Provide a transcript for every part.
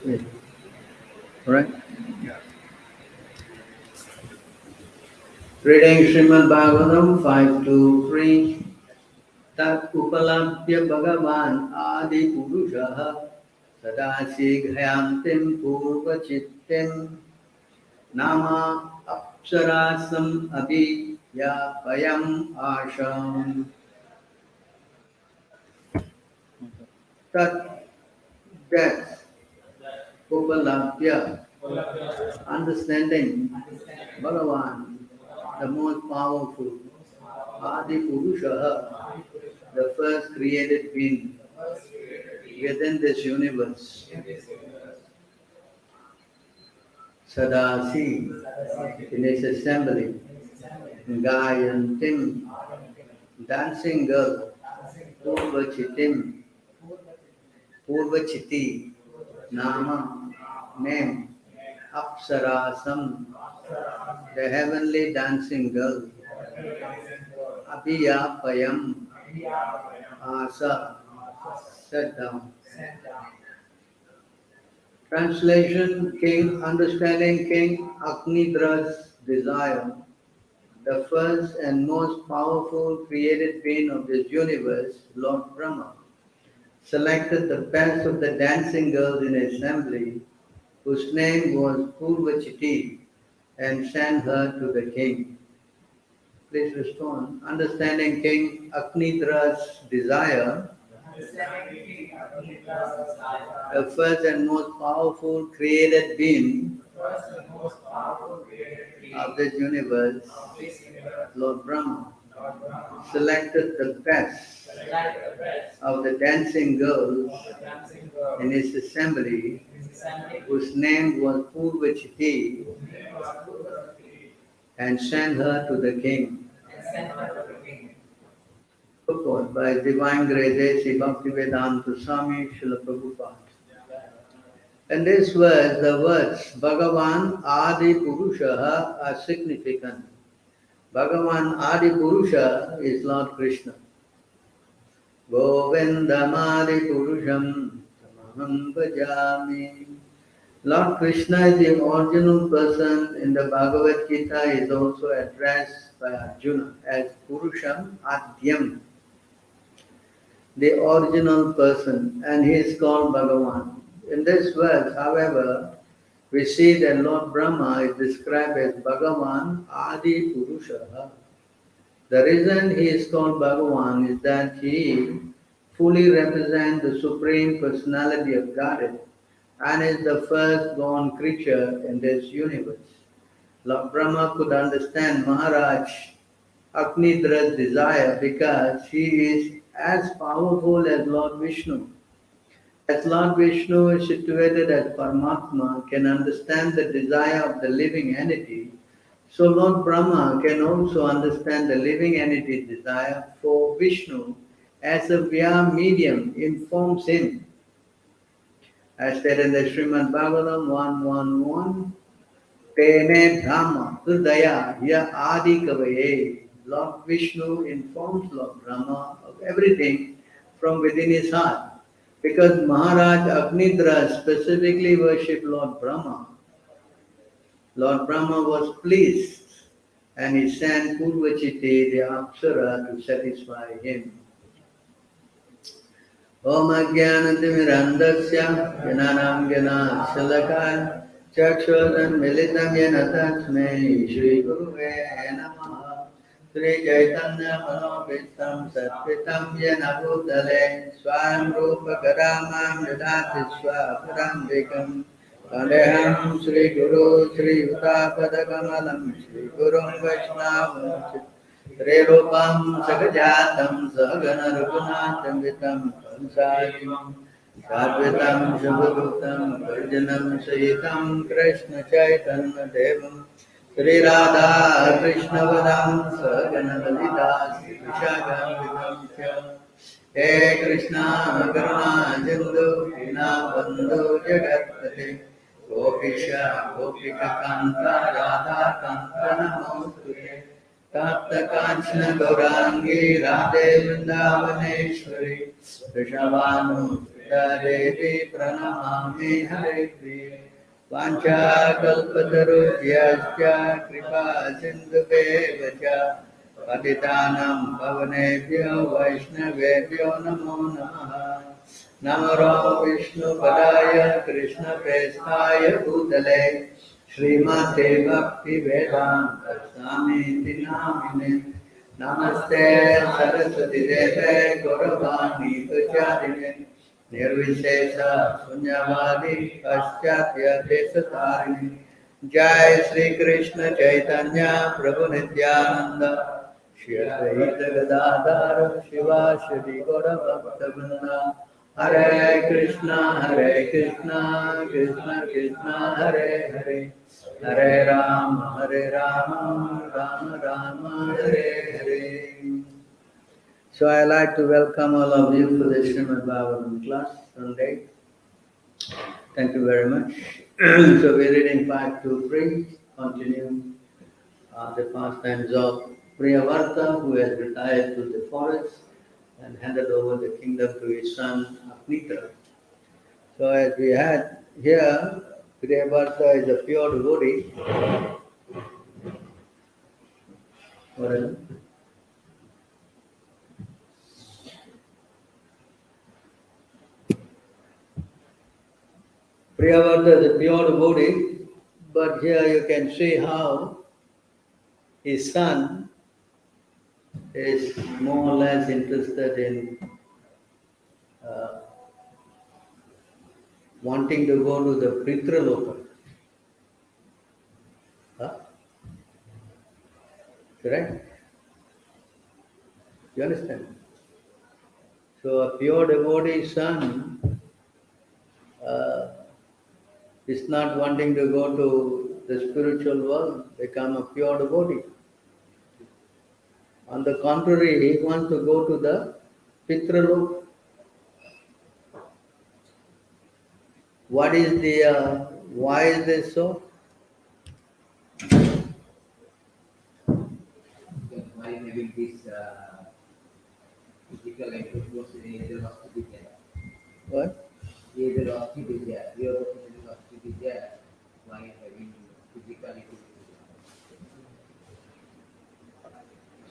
Yes. All right. Reading Srimad Bhagavatam 523. Tat upalabhya bhagavan adi purushaha sadasighyantim purvachittim nama apsarasam abhivyapayam asham. Tat, that, upalabhya, understanding, Bhagavan, the most powerful, Adi Purusha, the first created being within this universe. Sadasi, in his assembly, Gayantim, dancing girl, Purvachitim, Purvachiti, Nama, name, Apsarasam, the heavenly dancing girl, Abhiyapayam, Asa, set down. Translation: King, understanding King Agnidra's desire, the first and most powerful created being of this universe, Lord Brahma, selected the best of the dancing girls in assembly, whose name was Purvachiti, and sent her to the king. Please respond. Understanding King Agnidra's desire, the first and most powerful created being of this universe, Lord Brahma, selected the best of the dancing girls in his assembly, whose name was Purvachiti, and sent her to the king. Purport by Divine Grace A.C. Bhaktivedanta Swami Srila Prabhupada. In this verse, the words Bhagavan Adi Purusha are significant. Bhagavan Adi Purusha is Lord Krishna. Govindam Adi Purusham Tamaham Bhajami. Lord Krishna is the original person in the Bhagavad Gita is also addressed by Arjuna as Purusham Adyam, the original person, and he is called Bhagavan. In this verse, however, we see that Lord Brahma is described as Bhagavan Adi Purusha. The reason he is called Bhagavan is that he fully represents the Supreme Personality of Godhead and is the firstborn creature in this universe. Lord Brahma could understand Maharaj Agnidra's desire because he is as powerful as Lord Vishnu. As Lord Vishnu is situated as Paramatma, can understand the desire of the living entity, so Lord Brahma can also understand the living entity's desire for Vishnu as a via medium informs him. As said in the Srimad Bhagavatam 111, Tene Brahma Hridaya Ya Adi Kavaye. Lord Vishnu informs Lord Brahma of everything from within his heart. Because Maharaj Agnidra specifically worshipped Lord Brahma, Lord Brahma was pleased and he sent Purvachiti, the Apsara, to satisfy him. Om Ajnanatimirandasya Jnanam Jnana Salakaya Chakshuran Militam Yena Tasmai Shri Guruve Namaha Sri Chaitanya Manovitam Satvitam Yena Bhutale Swam Rupa Karamam Yadati Swaparambikam Tadeham Sri Guru Sri Utapadakamalam Sri Gurum Vaishnavam Sri Rupam Sagajatam Sagana Raghunatham Vitam Pansajimam Sarvitam Shabhutam Varjanam Sayitam Krishna Chaitanya Devam Sri Radha Krishna Vadam Sagana Lalita Sri Vishakam Vitam He Krishna Karuna Jindhu Hina Bandhu Jagatpate Gopisha Gopika Kanta Radha Kanta Namostute Tapta Kanchana Gaurangi Radhe Vrindavaneshwari Rishabhanu Devi Pranamami Hare Priya Vanchakalpatarubhyascha Kripa Sindhubevacha Patitanam Pavanebhyo Vaishnavebhyo Namo Namaha Namo Vishnu Padaya Krishna Prestaya Bhutale Srimate Bhakti Vedanta Swami Namine Namaste Saraswati Deve Gauravani Pracharine Nirvishesha Sunyavadi Paschatya Desatarine Jai Sri Krishna Chaitanya Prabhu Nityananda Shri Advaita Gadadhara Shiva Shri Gaura Bhakta Hare Krishna Krishna Krishna Hare Hare Hare Rama Rama Rama Hare Hare. So I like to welcome all of you to the Srimad Bhagavatam class Sunday. Thank you very much. So we're reading 523, continue the pastimes of Priyavarta, who has retired to the forest and handed over the kingdom to his son Apnitra. So as we had here, Priyavarta is a pure devotee. Whatever. Priyavarta is a pure devotee, but here you can see how his son is more or less interested in wanting to go to the Pitraloka. Huh? Correct? You understand? So a pure devotee son is not wanting to go to the spiritual world, become a pure devotee. On the contrary, he wants to go to the Pitraloka. What is the, why is this so? Why having this physical intercourse in either lost to be there? What? Either lost to be there, your opinion lost to be there. Why having physical intercourse?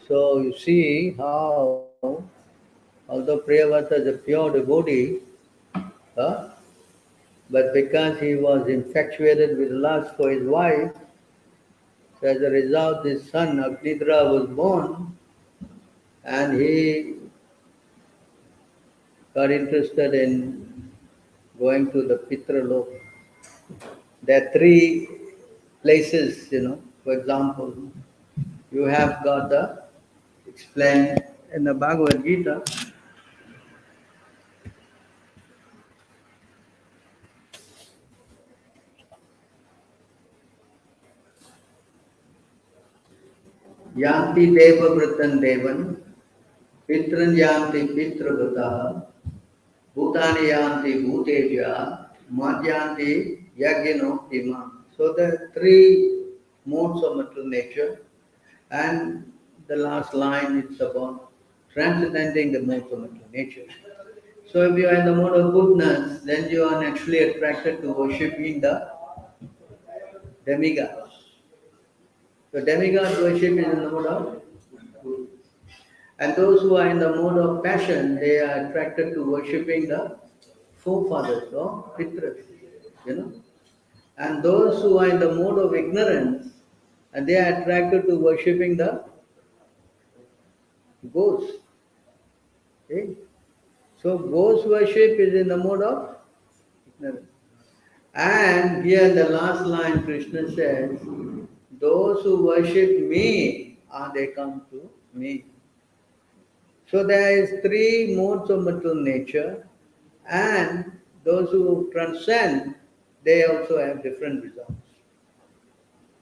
So you see how, although Priyavrata is a pure devotee, but because he was infatuated with lust for his wife, so as a result, his son Agnidra was born, and he got interested in going to the Pitraloka. There are three places, for example, you have got the explained in the Bhagavad Gita. Yanti deva vratan devan, pitran yanti pitragataha, bhutani yanti bhutevya, madhyanti yagino ima. So there are three modes of material nature, and the last line is about transcending the modes of material nature. So if you are in the mode of goodness, then you are naturally attracted to worshipping the demigods. So demigod worship is in the mode of good. And those who are in the mode of passion, they are attracted to worshipping the forefathers or pitras, you know. And those who are in the mode of ignorance, and they are attracted to worshipping the ghosts. Okay? So ghost worship is in the mode of ignorance. And here in the last line, Krishna says, those who worship me, they come to me. So there is three modes of material nature, and those who transcend, they also have different results.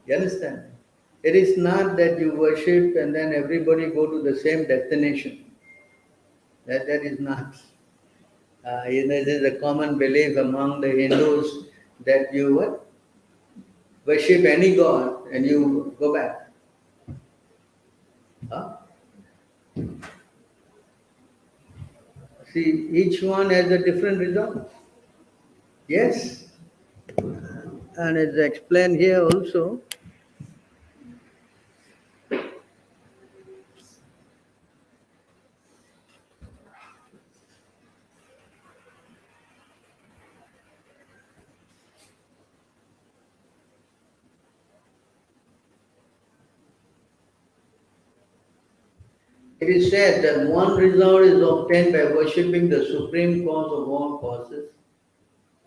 You understand? It is not that you worship and then everybody go to the same destination. That is not. This is a common belief among the Hindus that you worship any god and you go back. Huh? See, each one has a different result. Yes, and it's explained here also. It is said that one result is obtained by worshipping the supreme cause of all causes,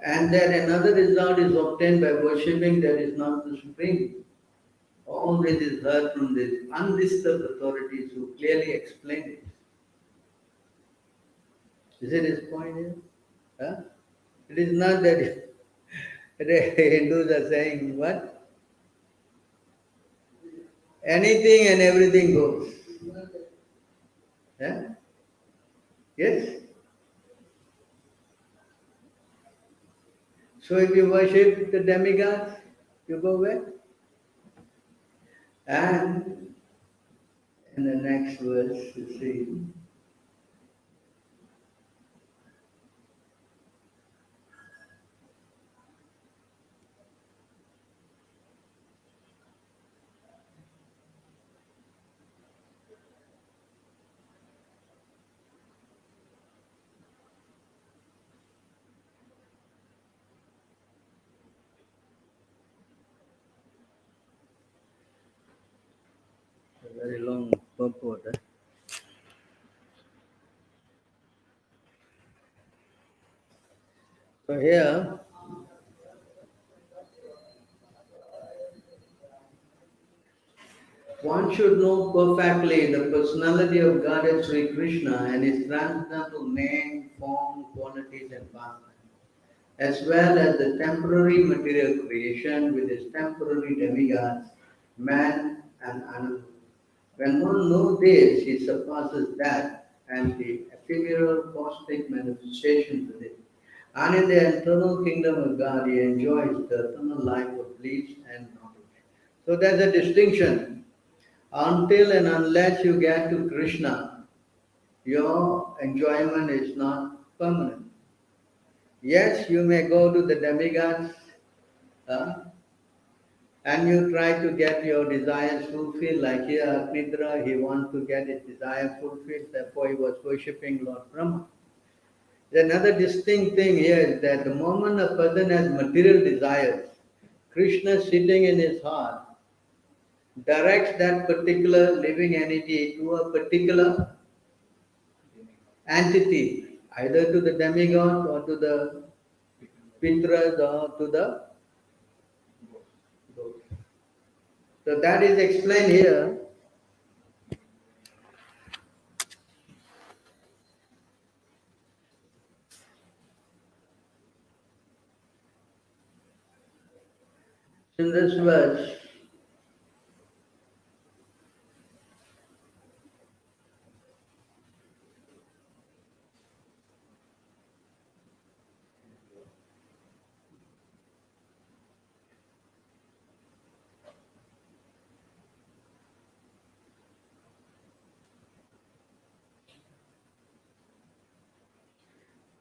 and that another result is obtained by worshipping that is not the supreme. All this is heard from the undisturbed authorities who clearly explain it. Is it his point here? Huh? It is not that the Hindus are saying what? Anything and everything goes. Yeah? Yes? So if you worship the demigods, you go where? And in the next verse, you see, a very long purport. So here, one should know perfectly the personality of Godhead Sri Krishna and his transcendental name, form, qualities, and pastimes, as well as the temporary material creation with its temporary demigods, man and animal. When one knows this, he surpasses that and the ephemeral cosmic manifestations of it. And in the eternal kingdom of God, he enjoys the eternal life of bliss and knowledge. So there's a distinction. Until and unless you get to Krishna, your enjoyment is not permanent. Yes, you may go to the demigods uh, and you try to get your desires fulfilled. Like here, Agnidra, he wants to get his desire fulfilled, therefore he was worshipping Lord Brahma. Another distinct thing here is that the moment a person has material desires, Krishna sitting in his heart directs that particular living entity to a particular entity, either to the demigod or to the pitras or to the ghost. So that is explained here. In this verse,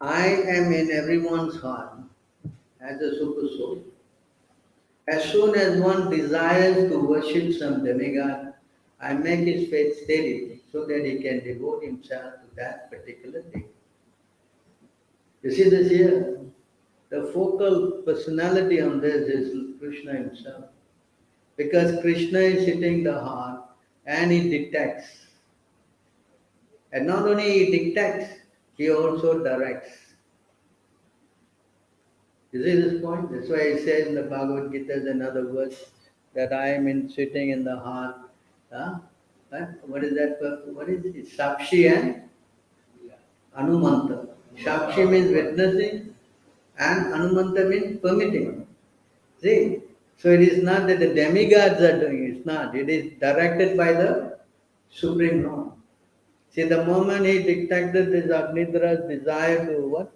I am in everyone's heart as a super soul. As soon as one desires to worship some demigod, I make his faith steady so that he can devote himself to that particular thing. You see this here? The focal personality on this is Krishna himself. Because Krishna is sitting in the heart and he detects. And not only he detects, he also directs. You see this point? That's why he says in the Bhagavad Gita, there's another verse that I am in sitting in the heart. Huh? Huh? What is that? What is it? Sakshi and Anumanta. Sakshi means witnessing and Anumanta means permitting. See? So it is not that the demigods are doing it. It's not. It is directed by the Supreme Lord. See, the moment he detected this Agnidra's desire to what?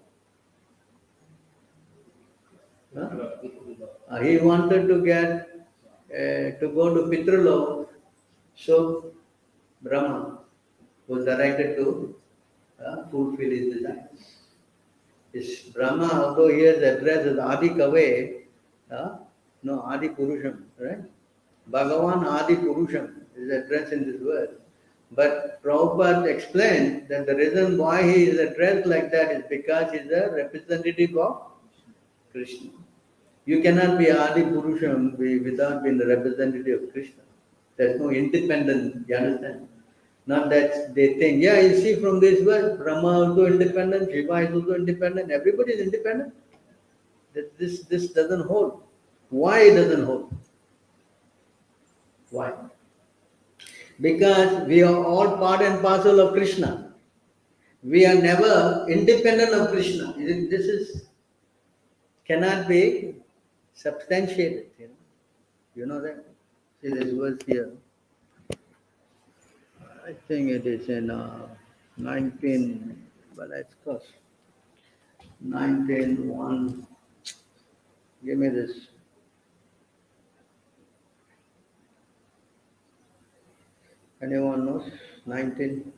Huh? He wanted to get to go to Pitralok, so Brahma was directed to fulfill his desires. Is Brahma, although he is addressed as Adi Kave, no, Adi Purusham, right? Bhagavan Adi Purusham is addressed in this verse. But Prabhupada explained that the reason why he is addressed like that is because he is a representative of Krishna. You cannot be Adi Purusham without being the representative of Krishna. There's no independent, you understand? Not that they think, yeah, you see from this verse, Brahma also independent, Shiva is also independent, everybody is independent. This doesn't hold. Why it doesn't hold? Why? Because we are all part and parcel of Krishna. We are never independent of Krishna. This is cannot be substantiated. You know that? See this verse here. I think it is in 19, but it's close. 19:1. Give me this. Anyone knows? 19.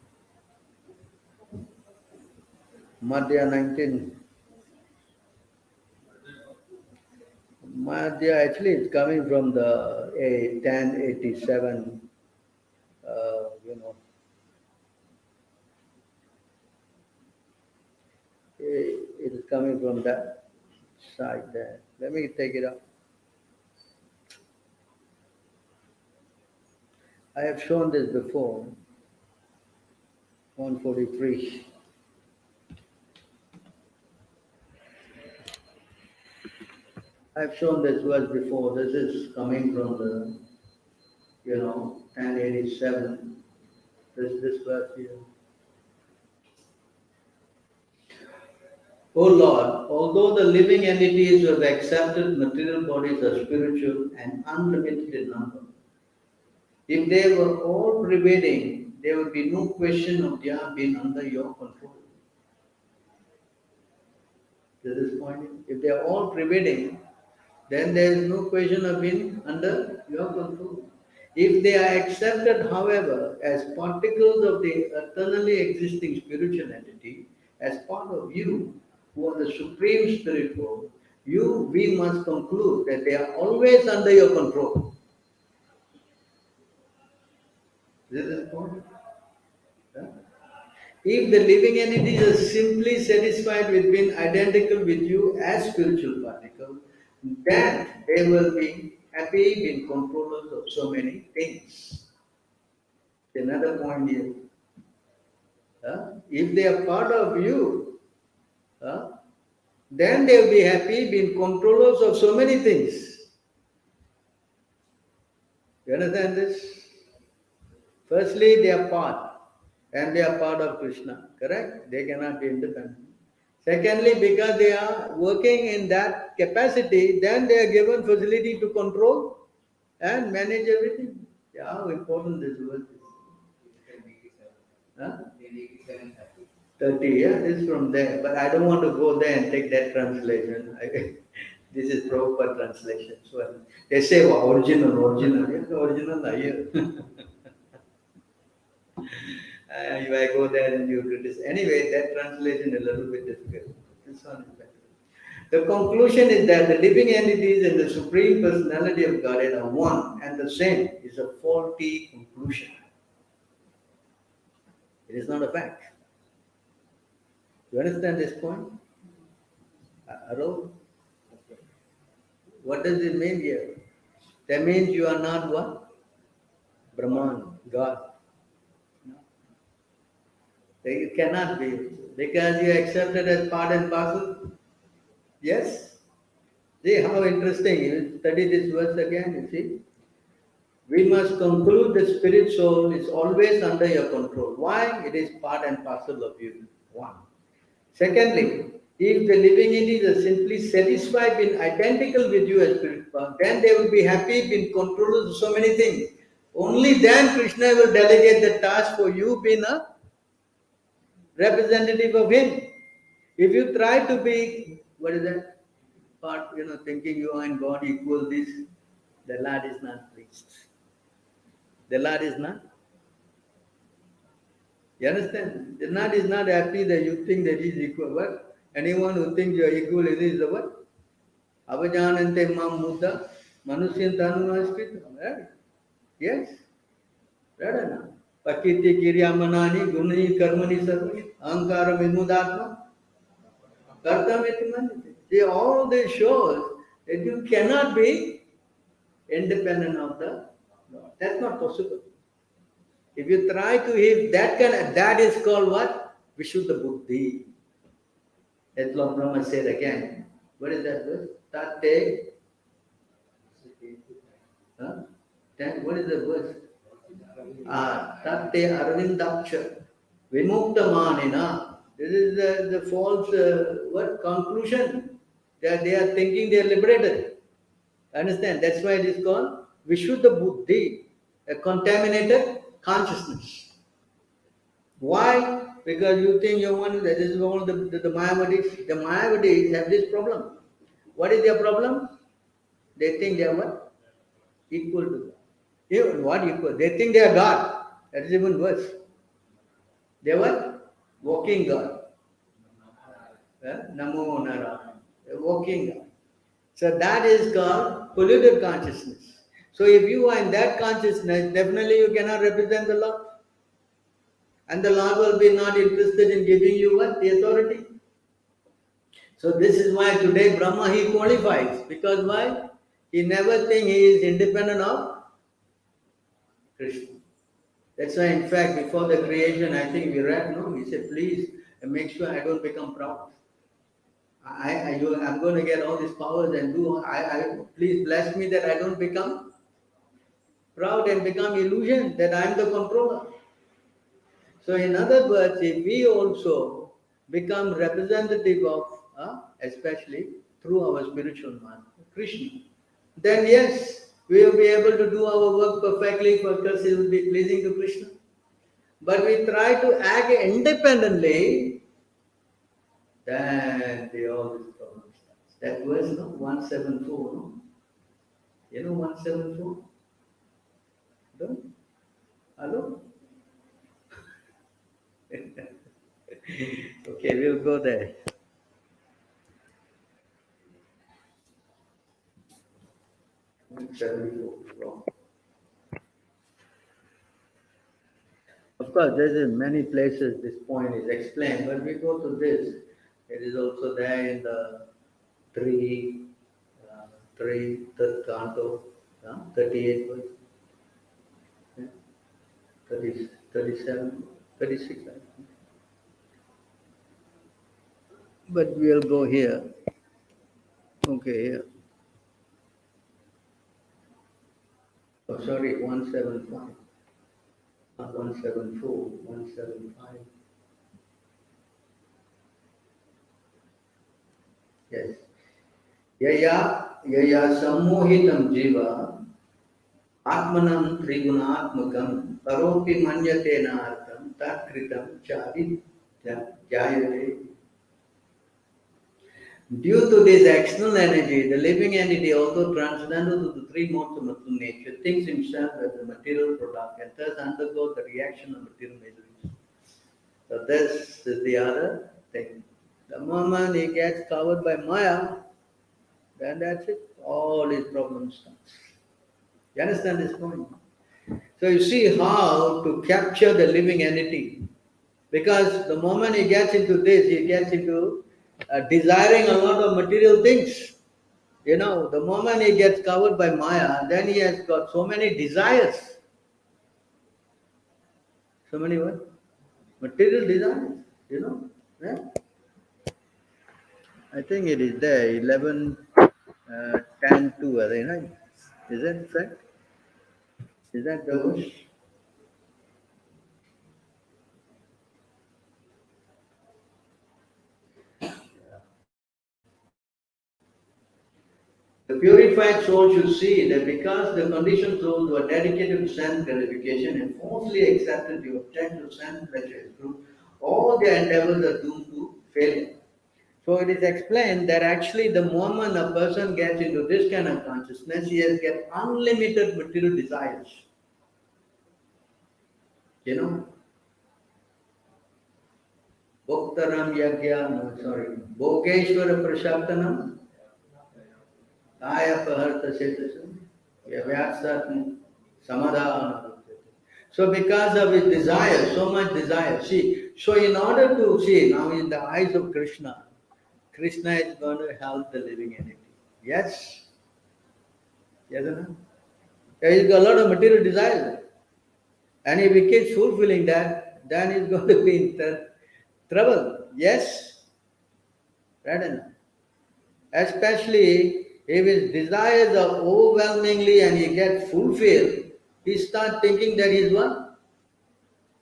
Madhya 19. Madhya actually is coming from the 1087. You know, it is coming from that side there. Let me take it up. I have shown this before. 143. I've shown this verse before. This is coming from the, 1087. This verse here. O Lord, although the living entities who have accepted material bodies are spiritual and unlimited in number, if they were all pervading, there would be no question of their being under your control. This is point. If they are all pervading, then there is no question of being under your control. If they are accepted, however, as particles of the eternally existing spiritual entity, as part of you, who are the supreme spirit form, we must conclude that they are always under your control. This is the point. Huh? If the living entities are simply satisfied with being identical with you as spiritual particles, then they will be happy being controllers of so many things. Another point here. If they are part of you, then they will be happy being controllers of so many things. You understand this? Firstly, they are part, and they are part of Krishna, correct? They cannot be independent. Secondly, because they are working in that capacity, then they are given facility to control and manage everything. Yeah, how important this verse is. Huh? 30, yeah, this is from there. But I don't want to go there and take that translation. This is proper translation. So they say, oh, original. Yeah, the original are here. If I go there and you criticize. Anyway, that translation is a little bit difficult. This one is better. The conclusion is that the living entities and the Supreme Personality of Godhead are one and the same is a faulty conclusion. It is not a fact. You understand this point? Hello? What does it mean here? That means you are not what? Brahman, God. No. It cannot be. Because you accept it as part and parcel. Yes? See how interesting. You study this verse again, you see. We must conclude the spirit soul is always under your control. Why? It is part and parcel of you. One. Secondly, if the living entities are simply satisfied being identical with you as spirit form, then they will be happy being controllers of so many things. Only then Krishna will delegate the task for you being a representative of him. If you try to be, what is that? Part, thinking you and God equal this, the Lord is not pleased. The Lord is not. You understand? The nut is not happy that you think that he's equal. What? Anyone who thinks you are equal is the what? Avajanante mam muddha manusyan tanunaskrit. Right? Yes. Right or not? Pakiti kiryamanani guni karmani sarvani ahankara vimudatma kartamiti manjati. See, all this shows that you cannot be independent of the Lord. That's not possible. If you try to have that that is called what? Vishuddha buddhi. As Lord Brahma said again. What is that verse? Tate, huh? What is the verse? Tate arvindaksha vimukta manina. This is the false what conclusion. They are thinking they are liberated. Understand? That's why it is called Vishuddha buddhi, a contaminated consciousness. Why? Because you think you're one, that is all the Mayavadis. The Mayavadis have this problem. What is their problem? They think they are what? Equal to God. Even what equal? They think they are God. That is even worse. They are what? Walking God. Namo Narayana. They are walking God. So that is called polluted consciousness. So if you are in that consciousness, definitely you cannot represent the Lord. And the Lord will be not interested in giving you what? The authority. So this is why today Brahma he qualifies. Because why? He never think he is independent of Krishna. That's why in fact before the creation I think we read, no? He said, please make sure I don't become proud. I'm going to get all these powers and please bless me that I don't become proud and become illusion that I'm the controller. So in other words, if we also become representative of, especially through our spiritual man, Krishna, then yes, we will be able to do our work perfectly because it will be pleasing to Krishna. But we try to act independently, then all these problems starts. That verse, no, 174, no? You know 174? Don't? Hello? Okay, we'll go there. Wrong. Of course, there's in many places this point is explained, but we go to this. It is also there in the third canto, 38 verse, yeah, 30, 37, 36, I think. But we'll go here. Okay, here. Oh, sorry, 175. Not 174, 175. Yes. Yaya sammohitam jiva atmanam trigunaatmakam karopi manyate nartam tatkritam chari jayate. Due to this external energy, the living entity, although transcendental to the three modes of material nature, thinks himself as a material product and thus undergoes the reaction of material miseries. So this is the other thing. The moment he gets covered by Maya, then that's it. All his problems start. You understand this point? So you see how to capture the living entity. Because the moment he gets into this, he gets into desiring a lot of material things. You know, the moment he gets covered by Maya, then he has got so many desires. So many what? Material desires, you know. Yeah? I think it is there, 11, 10, 2, I think, right? Is that right? Is that the verse? The purified soul should see that because the conditioned souls were dedicated to sense gratification and falsely accepted the object of sense pleasure as truth, all their endeavors are doomed to failure. So it is explained that actually the moment a person gets into this kind of consciousness, he has got unlimited material desires. You know, Bhoktaram Yagya, no, sorry, Bhogeshwara Prashatanam, Kaya Paharta Setasam, Yavyasat Samadhana. So because of his desire, so much desire, see, so in order to see, now in the eyes of Krishna, Krishna is going to help the living entity. Yes? Yes or no? He's got a lot of material desires. And if he keeps fulfilling that, then he's going to be in trouble. Yes? Right or no? Especially if his desires are overwhelmingly and he gets fulfilled, he starts thinking that he's what?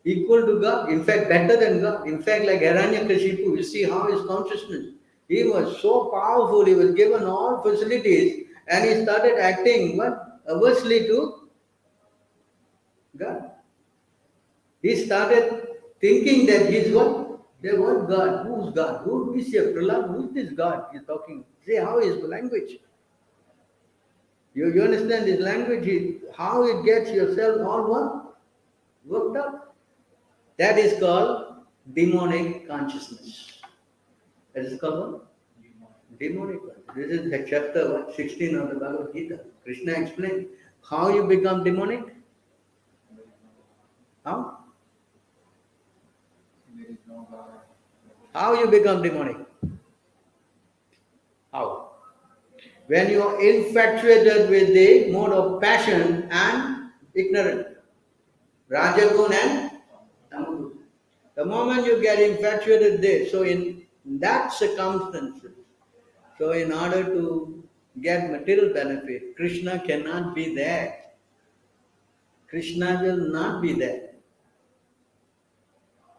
Equal to God. In fact, better than God. In fact, like Hiranyakashipu, you see how his consciousness, he was so powerful, he was given all facilities, and he started acting what? Aversely to God. He started thinking that he's what? They want God. Who's God? Who is here? Prahlad? Who's this God he's talking? See how his language. You understand this language, how it gets yourself all what? Worked up. That is called demonic consciousness. That is called what? Demonic consciousness. This is the chapter what? 16 of the Bhagavad Gita. Krishna explained how you become demonic. How? How you become demonic? How? When you are infatuated with the mode of passion and ignorance. Rajagun and Tamagun. The moment you get infatuated there, so in that circumstances, so in order to get material benefit, Krishna cannot be there. Krishna will not be there.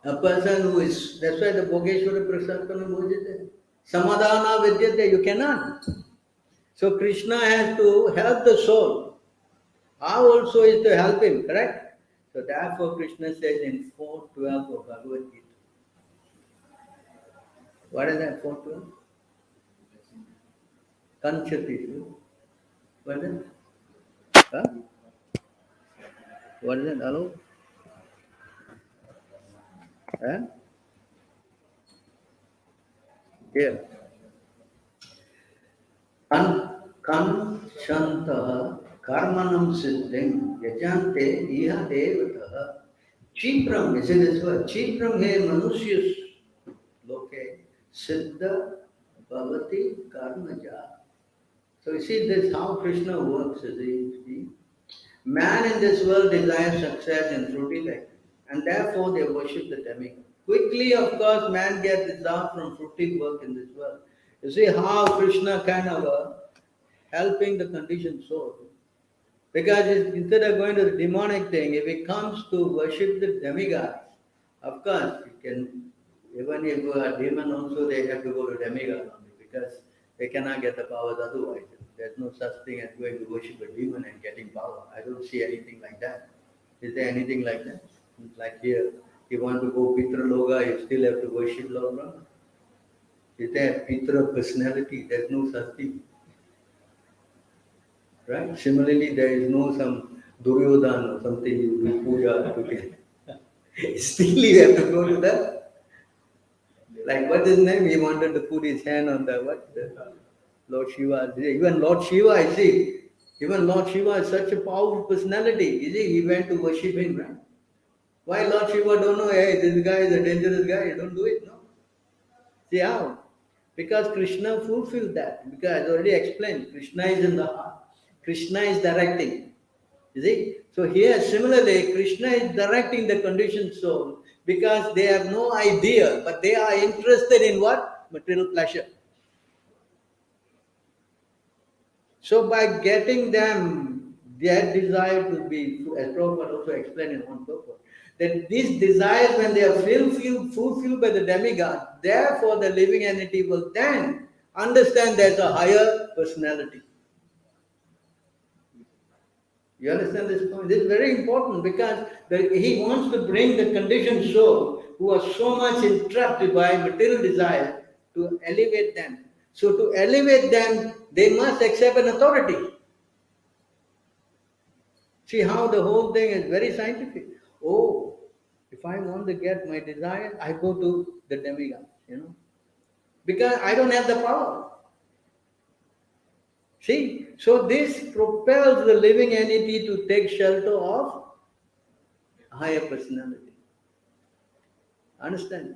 A person who is, that's why the Bhogeshwara Prasarpana Bhojite, Samadhana Vidyate, you cannot. So Krishna has to help the soul. How also is to help him, correct? So therefore Krishna says in 4:12 of Bhagavad Gita. What is that 4:12? Kanchati. What is it? Huh? What is it? Hello? Huh? Here. Kanchanta karmanam siddhim yajante iha devataha. Chipram, you see this word? Chipram he manusyas loke siddha bhavati karmaja. So you see this how Krishna works, you see. Man in this world desires success and fruity life, and therefore they worship the demigod. Quickly, of course, man gets dissolved from fruity work in this world. You see how Krishna kind of helping the conditioned soul. Because instead of going to the demonic thing, if it comes to worship the demigods, of course, you can, even if you are demon also, they have to go to demigod only because they cannot get the powers otherwise. There's no such thing as going to worship a demon and getting power. I don't see anything like that. Is there anything like that? Like here, you want to go Pitra Loga, you still have to worship Lord Brahma. Is there Pitra personality? There's no such thing. Right? Similarly, there is no some Duryodhana or something you do puja to get. Still you have to go to the, like what is his name? He wanted to put his hand on the what? The Lord Shiva. Even Lord Shiva, I see. Even Lord Shiva is such a powerful personality. You see, he went to worship him, right? Why Lord Shiva don't know, hey, this guy is a dangerous guy, don't do it, no? See how? Because Krishna fulfilled that. Because I already explained, Krishna is in the heart. Krishna is directing. You see? So here similarly, Krishna is directing the conditioned soul because they have no idea, but they are interested in what? Material pleasure. So by getting them their desire to be, as Prabhupada also explained in one purpose, that these desires when they are fulfilled by the demigod, therefore the living entity will then understand there's a higher personality. You understand this point? This is very important because he wants to bring the conditioned soul who are so much entrapped by material desire to elevate them. So to elevate them, they must accept an authority. See how the whole thing is very scientific. Oh, If I want to get my desire, I go to the demigod, because I don't have the power. See, so this propels the living entity to take shelter of higher personality. Understand?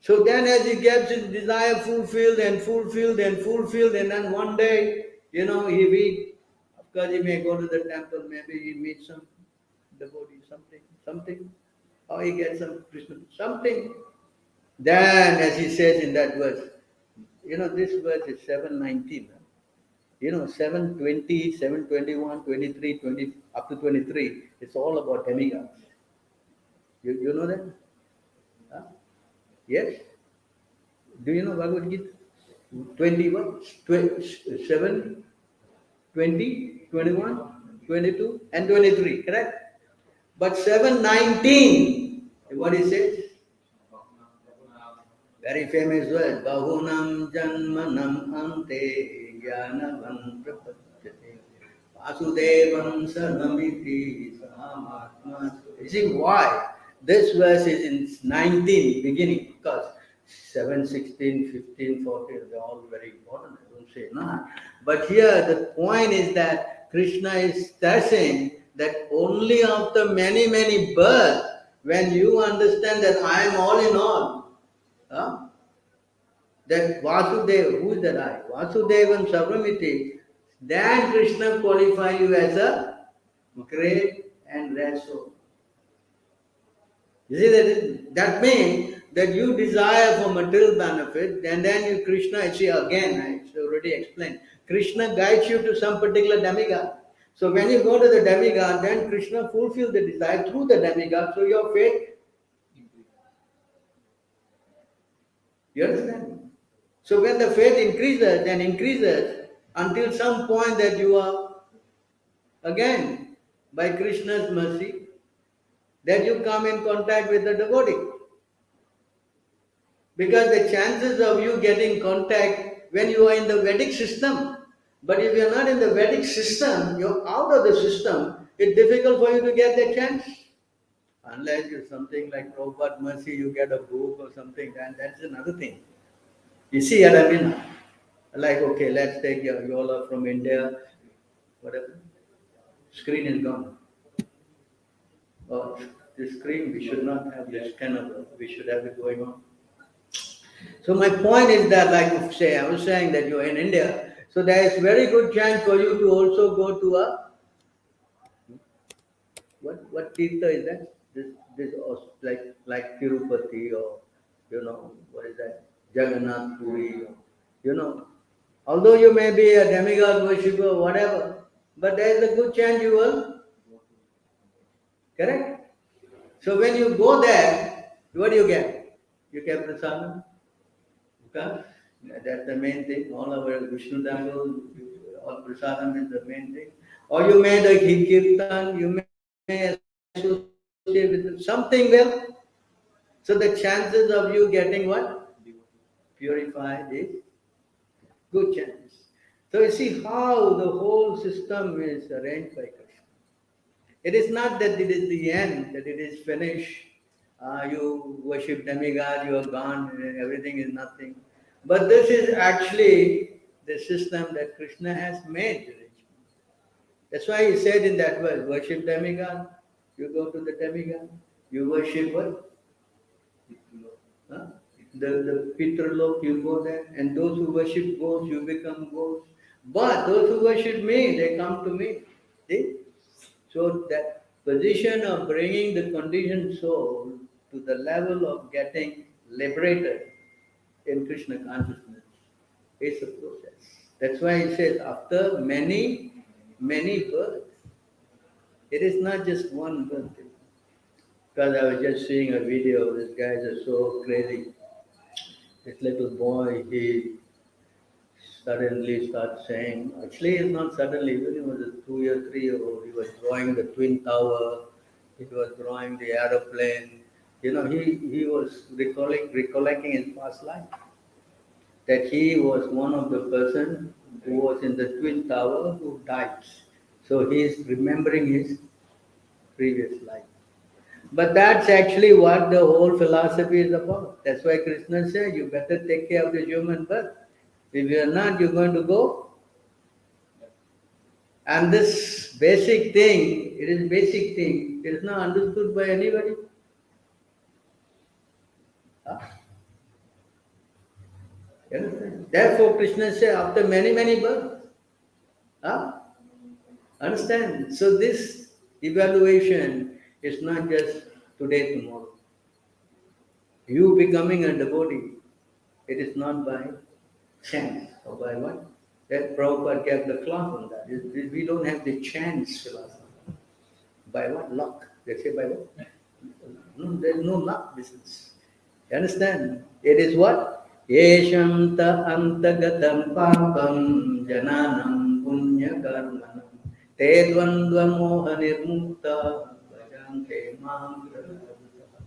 So then as he gets his desire fulfilled and fulfilled and fulfilled, and then one day, of course he may go to the temple, maybe he meets some devotee, something, or he gets some Krishna, something. Then as he says in that verse, this verse is 719. 720, 721, 23, 20, up to 23, it's all about demigods. You know that? Huh? Yes? Do you know Bhagavad Gita? 21, 7, 20, 21, 22, and 23, correct? But 719, what he says? Very famous word, Bahunam Janmanam Ante Jnanavan Prapachyate Vasudevam Sarvamiti Samahatma. You see why? This verse is in 19, beginning, because 7, 16, 15, 14, they're all very important, I don't say not. But here the point is that Krishna is stressing that only after many, many births, when you understand that I am all in all, that Vasudeva, who is that I? Vasudevam Sarvamiti, then Krishna qualify you as a great and rare soul. You see that means that you desire for material benefit, and then you Krishna, see again, I already explained, Krishna guides you to some particular demigod. So when you go to the demigod, then Krishna fulfills the desire through the demigod, so your faith, you understand? So when the faith increases and increases until some point that you are again by Krishna's mercy, that you come in contact with the devotee. Because the chances of you getting contact when you are in the Vedic system, but if you are not in the Vedic system, you're out of the system, it's difficult for you to get the chance. Unless you're something like Prabhupada mercy, you get a book or something, and that's another thing. You see what I mean? Like, okay, let's take you all are from India, whatever. Screen is gone. Oh, the screen, we should not have this kind of, we should have it going on. So my point is that, like say, I was saying that you're in India, so there is very good chance for you to also go to a, what Tirtha is that? This like Tirupati or, what is that? Jagannath Puri, although you may be a demigod worshipper or whatever, but there is a good chance you will, correct? So when you go there, what do you get? You get prasadam. Okay? That's the main thing. All our Vishnu Dangal, all prasadam is the main thing. Or you may the kirtan, you may associate with something well. So the chances of you getting what? Purified is good chance. So you see how the whole system is arranged by Krishna. It is not that it is the end, that it is finished. You worship demigod, you are gone, everything is nothing. But this is actually the system that Krishna has made. That's why he said in that verse, worship demigod, you go to the demigod. You worship what? Huh? The Pitralok, you go there. And those who worship ghosts, you become ghosts. But those who worship me, they come to me. See? So that position of bringing the conditioned soul to the level of getting liberated in Krishna consciousness is a process. That's why he says after many, many births. It is not just one birth. Because I was just seeing a video, these guys are so crazy. This little boy, he suddenly starts saying, actually it's not suddenly, when he was a 2 year, 3 year old, he was drawing the Twin Tower, he was drawing the aeroplane. He was recollecting his past life. That he was one of the person who was in the Twin Tower who died. So he is remembering his previous life. But that's actually what the whole philosophy is about. That's why Krishna said, you better take care of the human birth. If you are not, you're going to go. And this basic thing, it is basic thing. It is not understood by anybody. Huh? You understand? Therefore, Krishna said, after many, many births. Huh? Understand? So this evaluation is not just today, tomorrow. You becoming a devotee, it is not by chance or by what? That Prabhupada kept the cloth on that. We don't have the chance philosophy. By what? Luck. They say by what? No, there's no luck business. You understand? It is what? Yesham ta antagatam papam jananam punya karmanam te dvandva moha nirmukta bhajante mam prabhutah.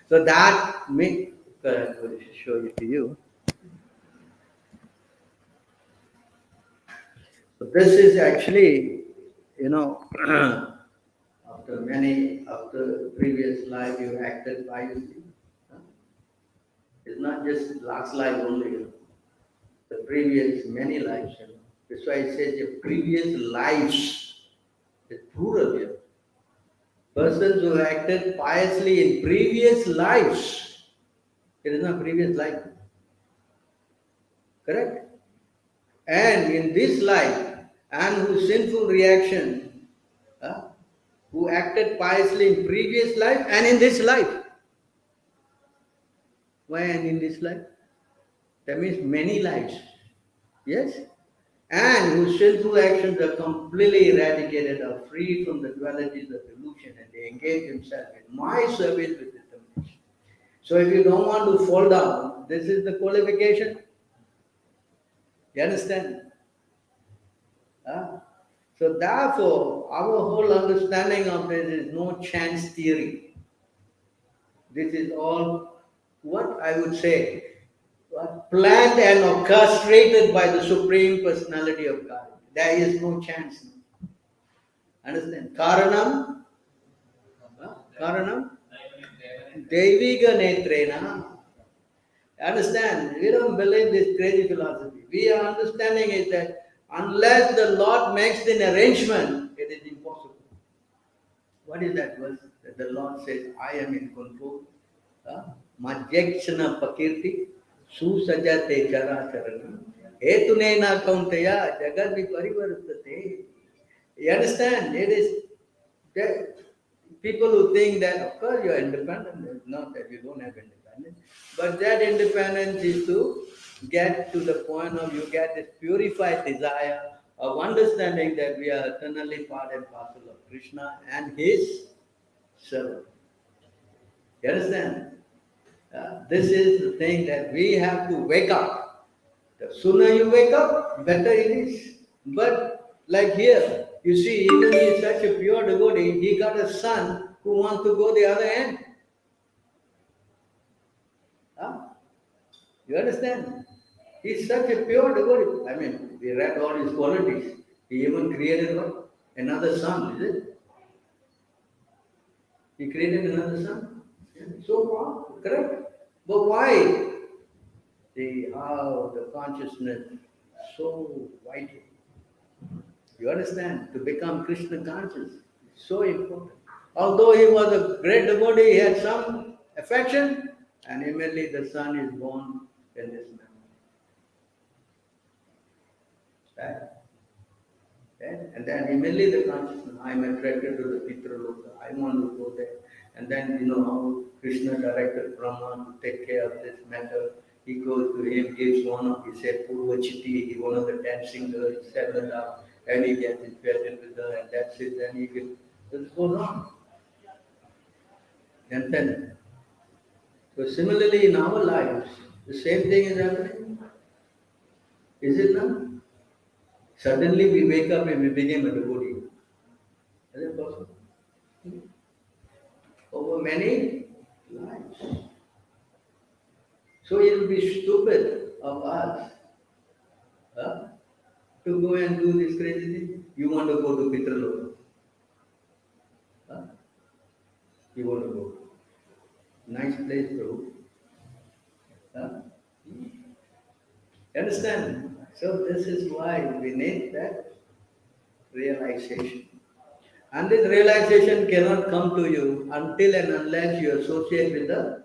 So that me, I will show it to you. So this is actually, you know, after previous life you acted wisely. Huh? It's not just last life only, you know. The previous many lives, you know. That's why it says the previous lives. It's plural here. Persons who acted piously in previous lives. It is not previous life. Correct? And in this life, and whose sinful reaction, huh, who acted piously in previous life and in this life. Why and in this life? That means many lives. Yes? And whose sinful actions are completely eradicated, are free from the dualities of delusion, and they engage themselves in my service with determination. So if you don't want to fall down, this is the qualification. You understand? Huh? So therefore, our whole understanding of this is no chance theory. This is all what I would say, planned and orchestrated by the Supreme Personality of God. There is no chance. Understand? Karanam? Huh? Karanam? Deviga netrena. Understand? We don't believe this crazy philosophy. We are understanding is that unless the Lord makes an arrangement, it is impossible. What is that verse? That the Lord says, I am in control. Majekshana pakirti susajate characharana. Hetunena kauntaya jagat viparivartate. You understand? It is that people who think that, of course, you are independent. It's not that you don't have independence. But that independence is to get to the point of you get this purified desire of understanding that we are eternally part and parcel of Krishna and his servant. You understand? This is the thing that we have to wake up. The sooner you wake up, better it is. But like here, you see, even he is such a pure devotee, he got a son who wants to go the other end. Huh? You understand? He's such a pure devotee. I mean, we read all his qualities. He even created what? Another son, is it? He created another son. Yeah. So powerful, correct? But why? See how the consciousness is so vital. You understand? To become Krishna conscious is so important. Although he was a great devotee, he had some affection, and immediately the son is born in this manner. Right? Okay? And then immediately the consciousness, I am attracted to the Pitra Loka, I want to go there. And then you know how Krishna directed Brahma to take care of this matter. He goes to him, gives one of, he said, Purvachiti, one of the dancing girls, set her up, and he gets infatuated with her, and that's it, then he will, this goes on. And then, so similarly in our lives, the same thing is happening. Is it not? Suddenly we wake up and we became a devotee. Is it possible? Over many lives. So it will be stupid of us huh, to go and do this crazy thing. You want to go to Pitraloka. Huh? You want to go. Nice place, bro. Huh? You understand? So this is why we need that realization. And this realization cannot come to you until and unless you associate with the,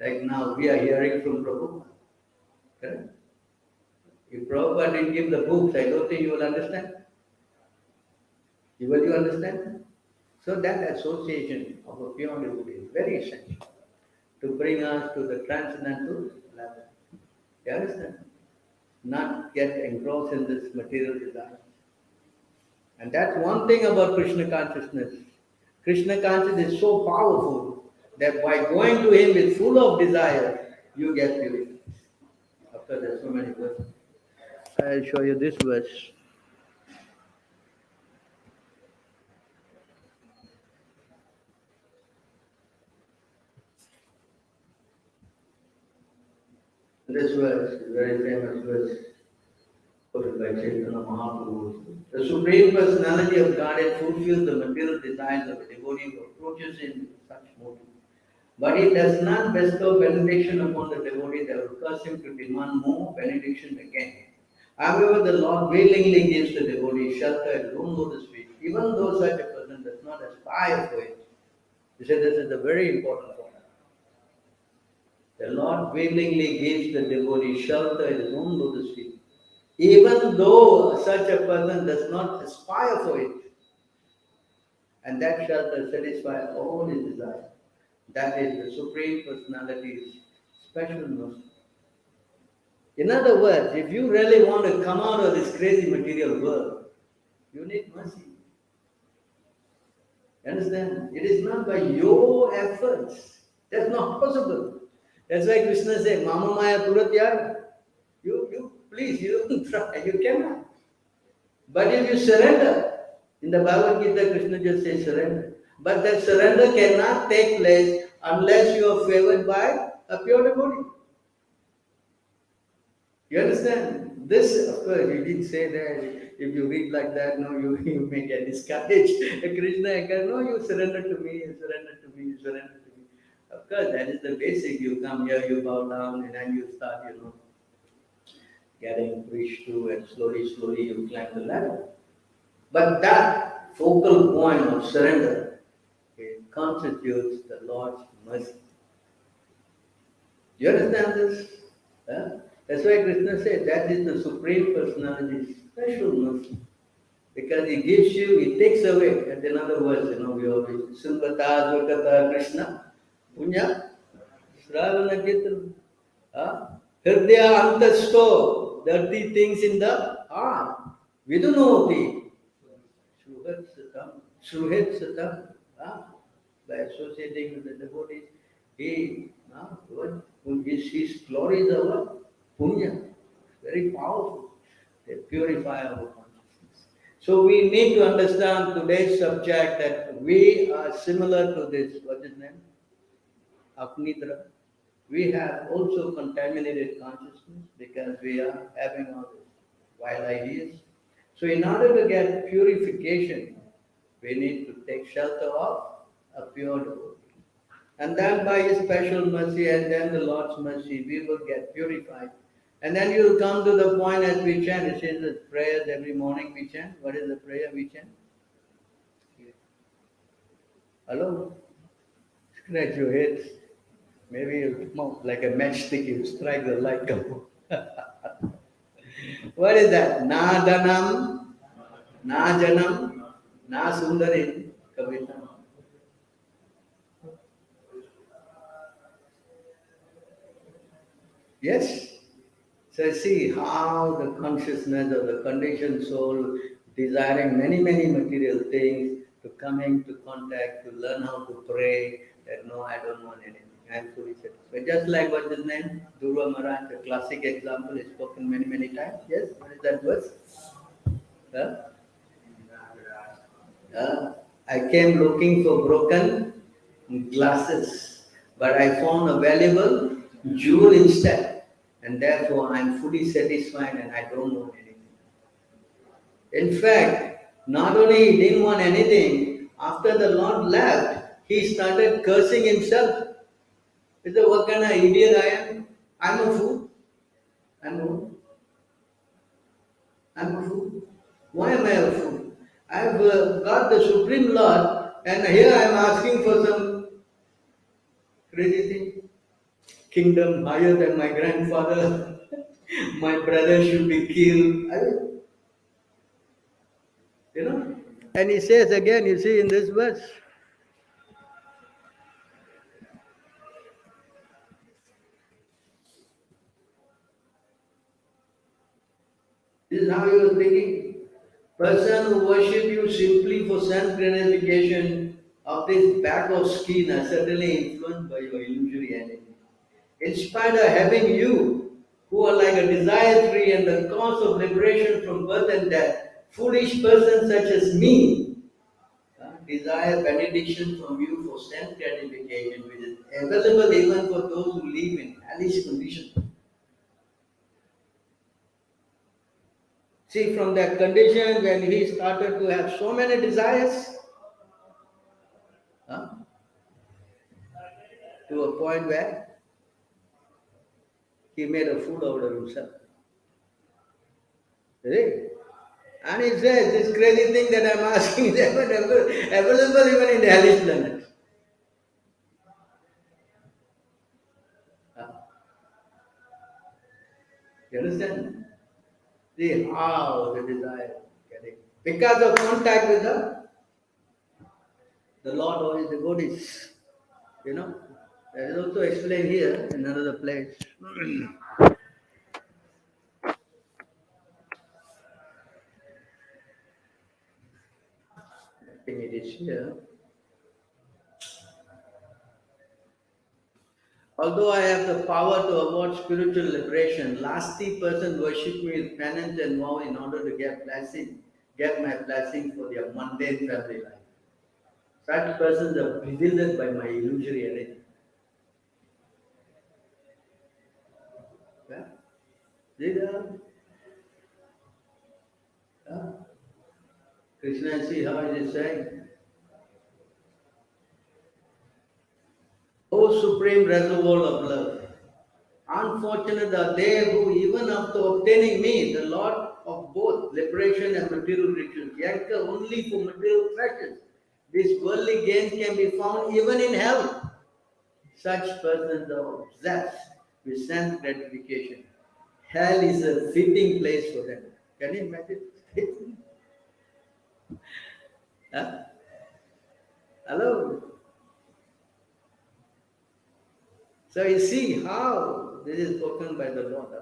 like now we are hearing from Prabhupada. Correct? If Prabhupada didn't give the books, I don't think you will understand. Will you understand? So that association of a pure devotee is very essential to bring us to the transcendental level. You understand? Not get engrossed in this material desire. And that's one thing about Krishna consciousness. Krishna consciousness is so powerful that by going to him with full of desire, you get purified. After there's so many verses. I'll show you this verse. This verse is a very famous verse quoted by Chaitanya Mahaprabhu. The Supreme Personality of Godhead fulfills the material desires of a devotee who approaches him with such motive. But he does not bestow benediction upon the devotee that will cause him to demand more benediction again. However, the Lord willingly gives the devotee shelter at his own lotus feet, even though such a person does not aspire for it. He said this is a very important point. The Lord willingly gives the devotee shelter at his own lotus feet, even though such a person does not aspire for it. And that shelter satisfies all his desires. That is the Supreme Personality's special mercy. In other words, if you really want to come out of this crazy material world, you need mercy. Understand? It is not by your efforts. That's not possible. That's why Krishna said, Mama Maya Turatya. You please, you don't try, you cannot. But if you surrender, in the Bhagavad Gita, Krishna just says surrender. But that surrender cannot take place unless you are favored by a pure devotee. You understand? This, of course, you didn't say that. If you read like that, no, you may get discouraged. Krishna, no, you surrender to me, you surrender to me, you surrender to me. Of course, that is the basic. You come here, you bow down, and then you start, getting preached to, and slowly you climb the ladder. But that focal point of surrender, it constitutes the Lord's mercy. Do you understand this? Huh? That's why Krishna said that is the Supreme Personality's special mercy. Because he gives you, he takes away. And in other words, we always Sundata Dvakata Krishna Punya Sravana Kirtan. Hridaya Antasto, dirty things in the heart. Vidunoti. Sruhet Satam. By associating with the devotees, his glory is our punya. Very powerful. They purify our consciousness. So we need to understand today's subject that we are similar to this, what's his name? Apnidra. We have also contaminated consciousness because we are having all these wild ideas. So in order to get purification, we need to take shelter of a pure devotee. And then by his special mercy and then the Lord's mercy, we will get purified. And then you will come to the point as we chant. It says the prayers every morning we chant. What is the prayer we chant? Hello? Scratch your heads. Maybe you come out like a matchstick, you strike the light come. What is that? Na danam, na janam, na sundarim, kavitam. Yes. So see how the consciousness of the conditioned soul desiring many material things to come into contact, to learn how to pray, that no, I don't want anything. I am fully satisfied. Just like what his name, Dhruva Maharaj, a classic example, is spoken many times. Yes, what is that verse? I came looking for broken glasses, but I found a valuable jewel instead. And therefore, I am fully satisfied and I don't want anything. In fact, not only he didn't want anything, after the Lord left, he started cursing himself. He said, what kind of idiot I am? I'm a fool. I'm a fool. I'm a fool. Why am I a fool? I've got the Supreme Lord, and here I'm asking for some crazy thing. Kingdom higher than my grandfather. My brother should be killed. You know? And he says again, you see in this verse, this is how he was thinking. Person who worship you simply for sense gratification of this bag of skin are certainly influenced by your illusory enemy. In spite of having you, who are like a desire tree and the cause of liberation from birth and death, foolish persons such as me desire benediction from you for sense gratification, which is available even for those who live in hellish condition. See, from that condition, when he started to have so many desires, huh, to a point where he made a fool out of himself. Right? And he says, this crazy thing that I'm asking is available even in the hellish planets. Huh? You understand? See how the desire getting. Because of contact with the Lord or his devotees. You know? That is also explained here in another place. I think it is here. Although I have the power to award spiritual liberation, lasty person worship me with penance and vow in order to get my blessing for their mundane family life. Such persons are bewildered by my illusory energy. Yeah? Did, Krishna, see how it is saying? O supreme reservoir of love, unfortunate are they who, even after obtaining me, the Lord of both liberation and material riches, yanker only for material treasures. These worldly gains can be found even in hell. Such persons are obsessed with sense gratification. Hell is a fitting place for them. Can you imagine? Huh? Hello? So you see how this is spoken by the Lord.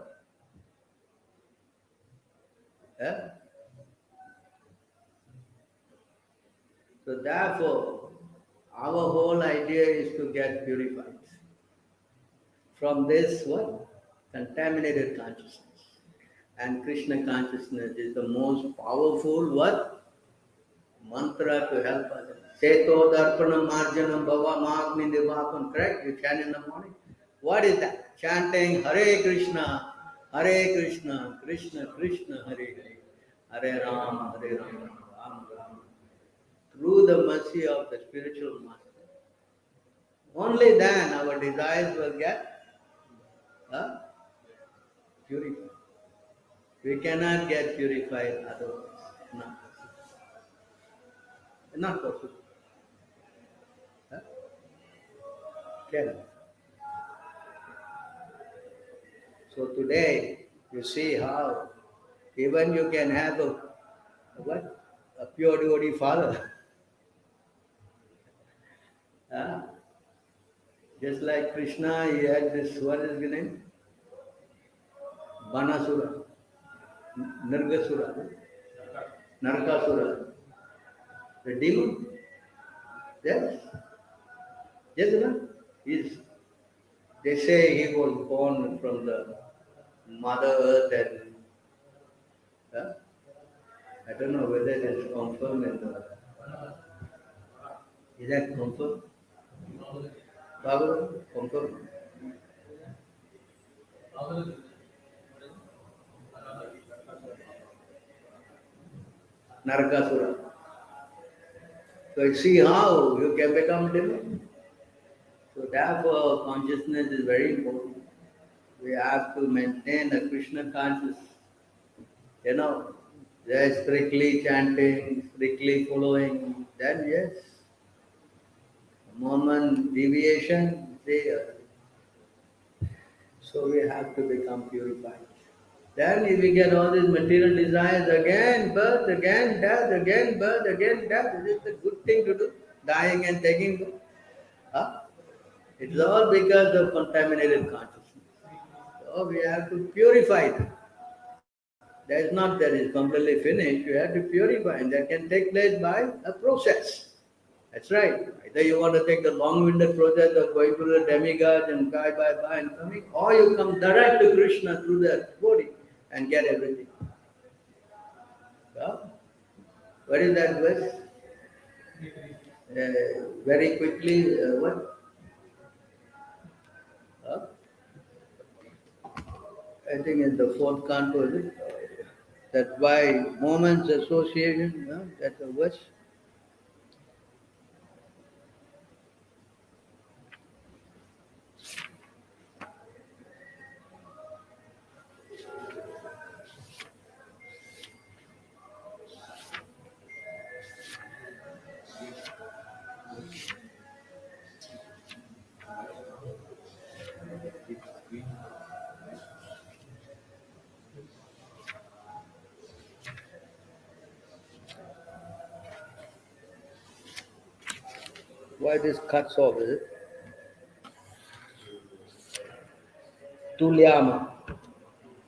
Huh? So therefore, our whole idea is to get purified from this what? Contaminated consciousness. And Krishna consciousness is the most powerful what? Mantra to help us. Seto Darpanam Marjanam Bhava Magni Nirvapan, correct? You chant in the morning. What is that? Chanting Hare Krishna, Krishna Krishna, Hare Hare, Hare Ram, Hare Ram, Ram Ram. Through the mercy of the spiritual master. Only then our desires will get purified. We cannot get purified otherwise. Not possible. Not possible. Huh? Can. So today you see how even you can have a what? A pure devotee father. Huh? Just like Krishna, he had this, what is his name? Banasura, Nirgasura, Narakasura, the demon. Yes, yes, no? He's, they say he was born from the Mother Earth and I don't know whether it is confirmed in the. Is that confirmed? Bhagavad confirmed. Narakasura. So you see how you can become demon. So therefore, consciousness is very important. We have to maintain a Krishna conscious. You know, just strictly chanting, strictly following. Then yes, a moment deviation, there. So we have to become purified. Then if we get all these material desires again, birth, again death, again birth, again death, is it a good thing to do? Dying and taking. Huh? It's all because of contaminated consciousness. So we have to purify it. That is not that it's completely finished. You have to purify, and that can take place by a process. That's right. Either you want to take the long-winded process of going through the demigods and by and coming, or you come direct to Krishna through the body and get everything. Yeah? What is that verse? Very quickly, what? Huh? I think in the fourth canto, is it? That by moments association, that's a verse. Why this cuts off, is it? Tulyama.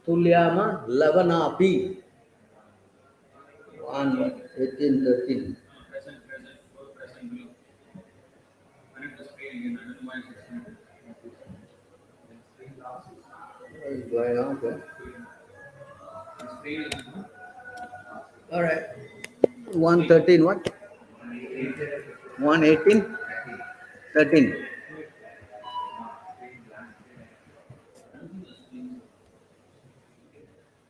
Tulyama lavanapi. 1:18-13. What is going on there? All right. 1:13 what? 1:18? 13.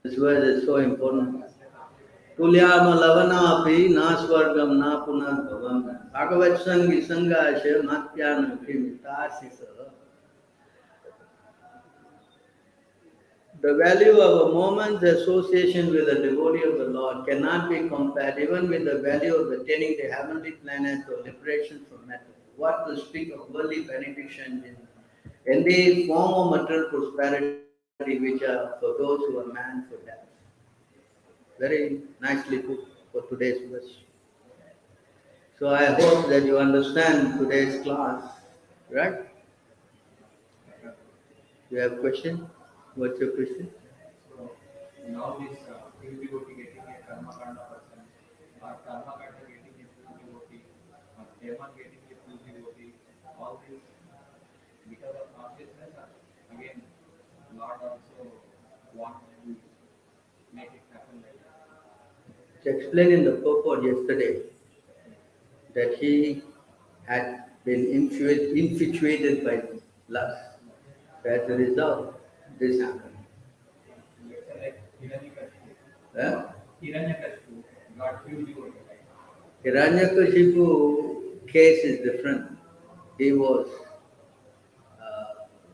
This verse is so important. Tulyama lavana api na swargam na punarbhavam. Bhagavat sangi sangasya matyana kimitasi. The value of a moment's association with a devotee of the Lord cannot be compared even with the value of attaining the heavenly planets or liberation from matter. What to speak of worldly benediction in the form of material prosperity, which are for those who are man for death. Very nicely put for today's verse. So I hope that you understand today's class, right? You have question? What's your question? Now this pure devotee getting a karma kanda person, or karma kanda getting a pure devotee, or deva getting a pure devotee, all this because of consciousness. Again, Lord also wants to make it happen like that. To explain in the purport yesterday that he had been infatuated by lust. As a result, this happened. It's like Hiranyakashipu. Huh? Hiranyakashipu got pure devotee. Hiranyakashipu case is different. He was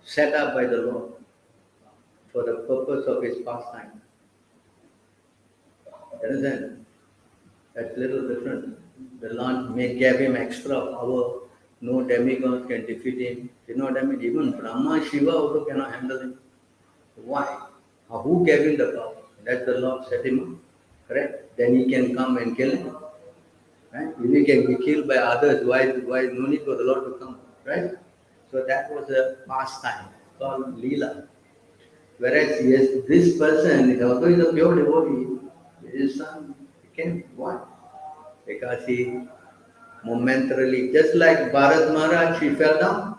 set up by the Lord for the purpose of his pastime. Understand? That's a little different. The Lord gave him extra power. No demigod can defeat him. You know what I mean? Even Brahma, Shiva also cannot handle him. Why? Who gave him the power? That the Lord set him up. Correct? Then he can come and kill him. Right? If he can be killed by others, why no need for the Lord to come? Right? So that was a pastime called Leela. Whereas yes, this person, although he is a pure devotee, his son became what? Because he momentarily, just like Bharat Maharaj, he fell down.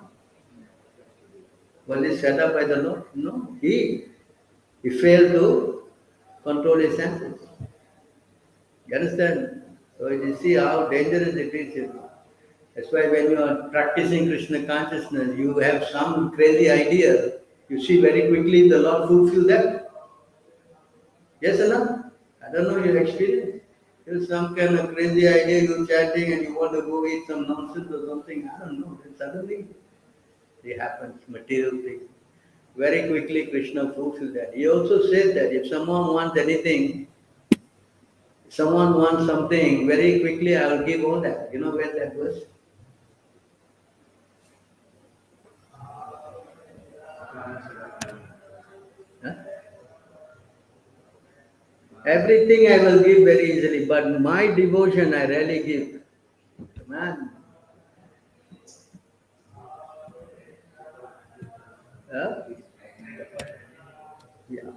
Was he set up by the Lord? No. He failed to control his senses. You understand? So you see how dangerous it is. That's why when you are practicing Krishna consciousness, you have some crazy idea. You see very quickly the Lord fulfill that. Yes or no? I don't know your experience. You have some kind of crazy idea, you're chatting and you want to go eat some nonsense or something. I don't know. Then suddenly it happens, material thing. Very quickly Krishna fulfilled that. He also said that if someone wants anything, someone wants something, very quickly I will give all that. You know where that was? Huh? Everything I will give very easily, but my devotion I rarely give. Man, huh? Yeah.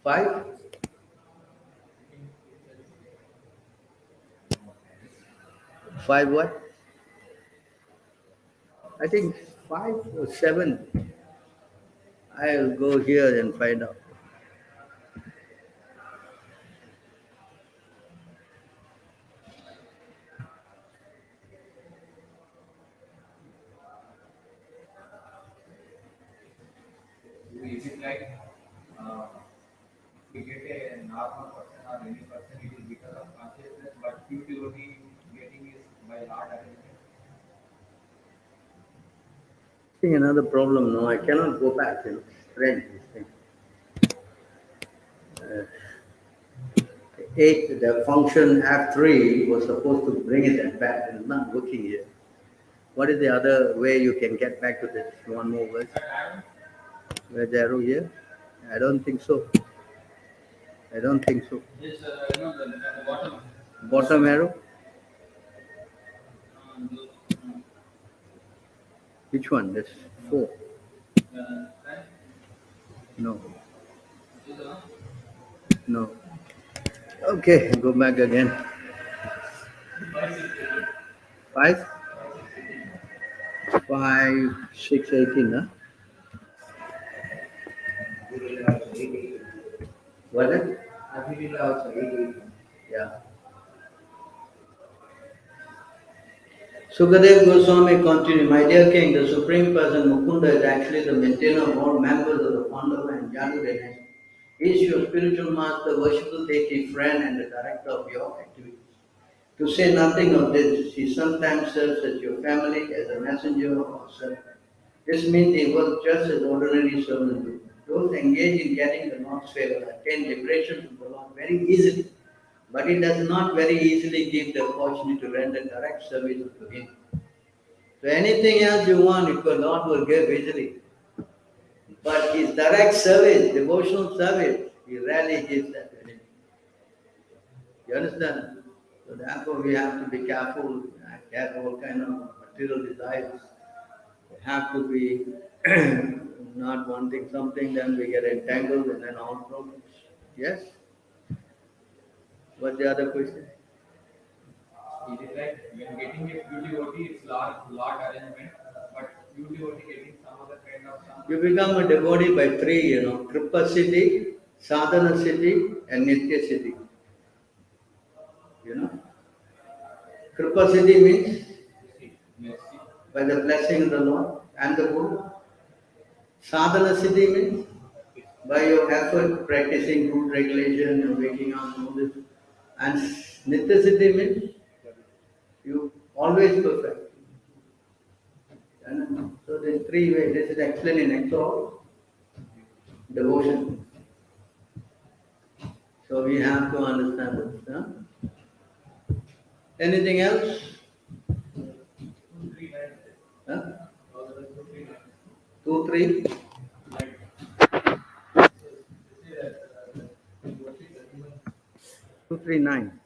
Five? Five what? I think five or seven. I'll go here and find out. So is it like uh, we get a normal person or any person, it is because of consciousness, but pure devotee getting is by Lord arrangement? I think another problem, no, I cannot go back, Strange, this thing. Eight, the function F3 was supposed to bring it back, and it's not working here. What is the other way you can get back to this? One more verse. Where's the arrow here? I don't think so. I don't think so. Yes, the bottom. Bottom arrow? Those, Which one? This four. right? No, This is the one. no. Okay, go back again. 5, 6, 18. Five, 5, 6, 18. Huh? What is it? Also 8, Yeah. Sukadev Goswami continued, my dear king, the Supreme Person Mukunda is actually the maintainer of all members of the Pandava and Janu dynasty. He is your spiritual master, worshipful deity, friend, and the director of your activities. To say nothing of this, he sometimes serves as your family as a messenger or servant. This means he works just as ordinary servants do. Those engaged in getting the Lord's favor attain liberation from the Lord very easily, but it does not very easily give the opportunity to render direct service to him. So anything else you want, if the Lord will give easily. But his direct service, devotional service, he rarely gives that to anyone. You understand? So therefore we have to be careful, have all kind of material desires. We have to be not wanting something, then we get entangled and then all problems. Yes? What's the other question? Is it like when getting a pure devotee, it's Lord arrangement, but pure devotee getting some other kind of some. You become a devotee by three, Kripa Siddhi, Sadhana Siddhi, and Nitya Siddhi. You know? Kripa Siddhi means Mercy. by the blessing of the Lord and the Guru. Sadhana Siddhi means by your effort practicing good regulation and waking up and all this. And Nitya Siddhi means you always perfect. And so there's three ways. This is explained in Exalt devotion. So we have to understand this. Huh? Anything else? 2, 3 lines. Huh? All the 2, 3 lines. 2, 3. Like, so they say that devotee is even 2, 3, 9.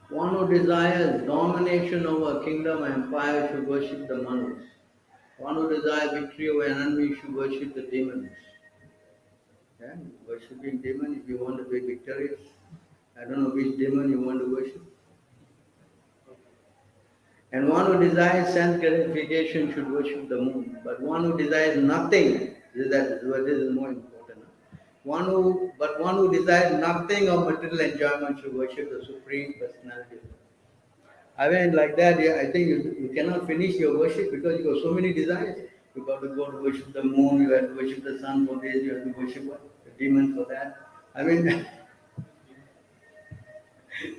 One who desires domination over a kingdom or empire should worship the Manus. One who desires victory over an enemy should worship the demons. Yeah? Worshipping demon if you want to be victorious. I don't know which demon you want to worship. And one who desires sense gratification should worship the moon. But one who desires nothing, this is more important. One who desires nothing of material enjoyment should worship the Supreme Personality. I mean, like that, yeah, I think you cannot finish your worship because you have so many desires. You got to go to worship the moon, you have to worship the sun for this, you have to worship what? The demons for that. I mean,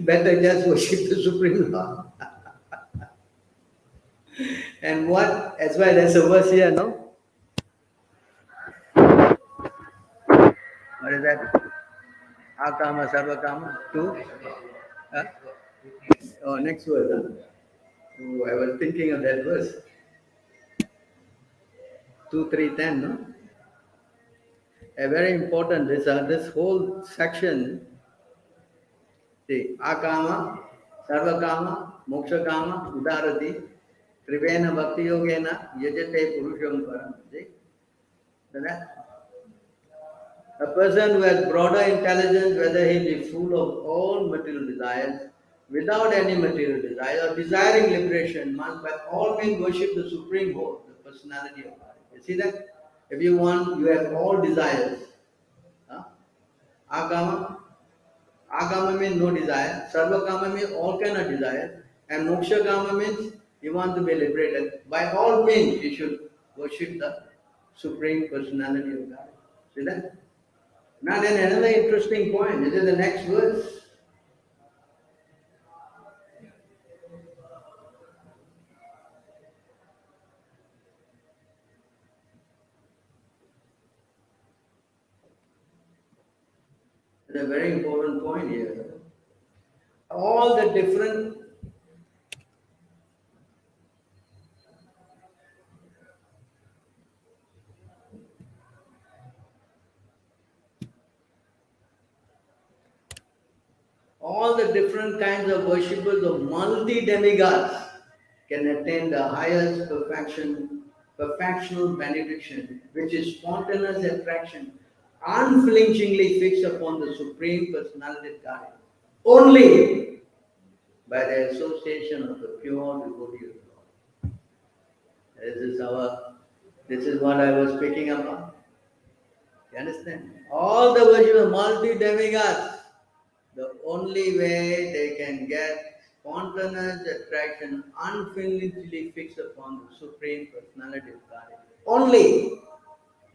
Better just worship the Supreme Lord. And what, as well as a verse here, no? What is that? Akama Sarvakama? Two? Huh? Oh, next verse. Huh? Oh, I was thinking of that verse. 2, 3, 10, no? A very important, this whole section, see, Akama, Sarvakama, Mokshakama, Udarati, Trivena Bhakti Yogena, Yajate Purusham Param. See? That? A person who has broader intelligence, whether he be full of all material desires, without any material desire, or desiring liberation, must by all means worship the Supreme Whole, the personality of God. You see that? If you want, you have all desires. Huh? Agama, Agama means no desire, Sarvakama means all kind of desire, and Moksha Kama means you want to be liberated. By all means, you should worship the Supreme Personality of God. See that? Now then another interesting point. This is the next verse. It's a very important point here. All the different kinds of worshippers of multi demigods can attain the highest perfectional benediction, which is spontaneous attraction, unflinchingly fixed upon the Supreme Personality of God, only by the association of the pure devotee of God. This is what I was speaking about. You understand? All the worship of multi demigods, the only way they can get spontaneous attraction unflinchingly fixed upon the Supreme Personality of God, only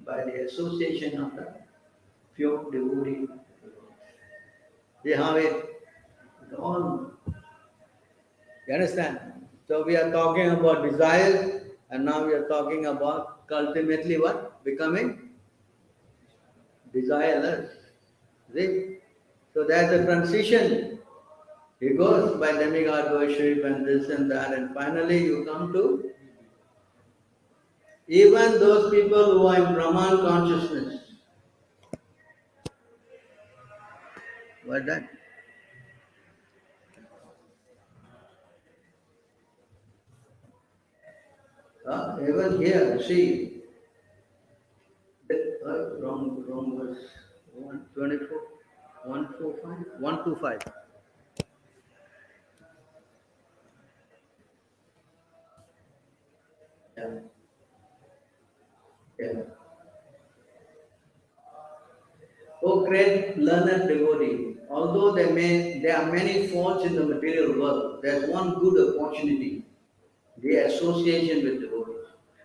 by the association of the pure devotee. See how it gone. You understand? So we are talking about desires, and now we are talking about ultimately what? Becoming desireless. See? So there's a transition. He goes by demigod worship and this and that, and finally you come to even those people who are in Brahman consciousness. What that? Even here, see, wrong verse. 124, 145, 125. Yeah, yeah. O great learned devotee, although there are many faults in the material world, there is one good opportunity, the association with devotees.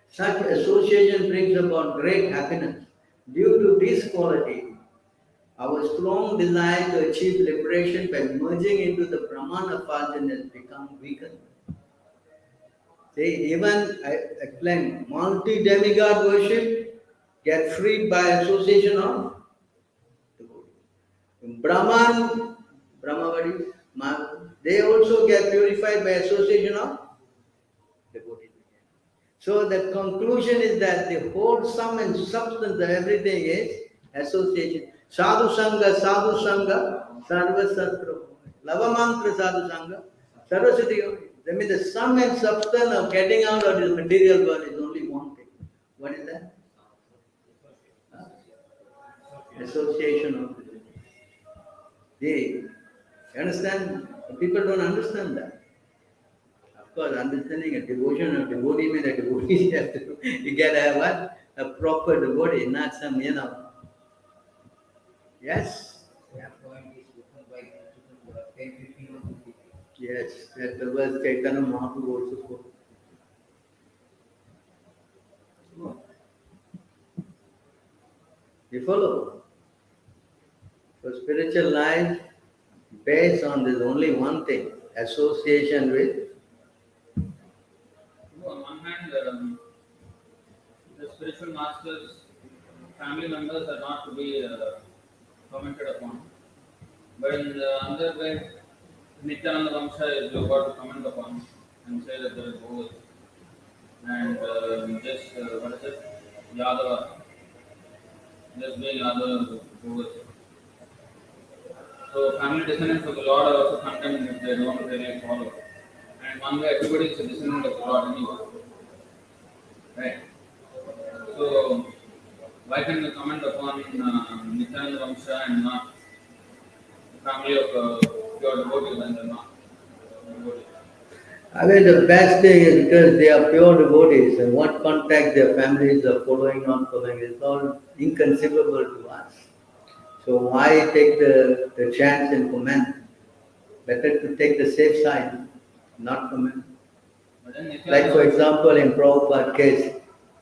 Such association brings about great happiness. Due to this quality, our strong desire to achieve liberation by merging into the Brahman of Arjun has become weakened. See, even I explained, multi-demigod worship get freed by association of devotees. Brahmavaris, they also get purified by association of devotees. So the conclusion is that the whole sum and substance of everything is association. Sadhu Sangha, Sarva Sastra. Lava Mantra Sadhu Sangha, Sarvasati Yogi. That means the sum and substance of getting out of this material world is only one thing. What is that? Association of the they, you understand? People don't understand that. Of course, understanding a devotion or devotee means a devotee has to you get a what? A proper devotee, not some, Yes, That point is written by 10:15 or 2:15. yes. That the verse Chaitanya Mahaprabhu also spoke. You follow? For spiritual life, based on this only one thing, association with. On one hand, the spiritual masters, family members are not to be commented upon. But in the other way, Nityananda Vamsa is got to comment upon and say that there is both. And what is it? Yadava, just being Yadava both. So family descendants of the Lord are also condemned if they don't really follow. And one way, everybody is a descendant of the Lord anyway. Right? So, why can we comment upon Nityananda Vamsa and not the family of pure devotees and they're not devotees? I mean, the best thing is because they are pure devotees, and what contact their families are following, not following, is all inconceivable to us. So why take the chance and comment? Better to take the safe side, not comment. But then Like for Nityananda, example, in Prabhupada case,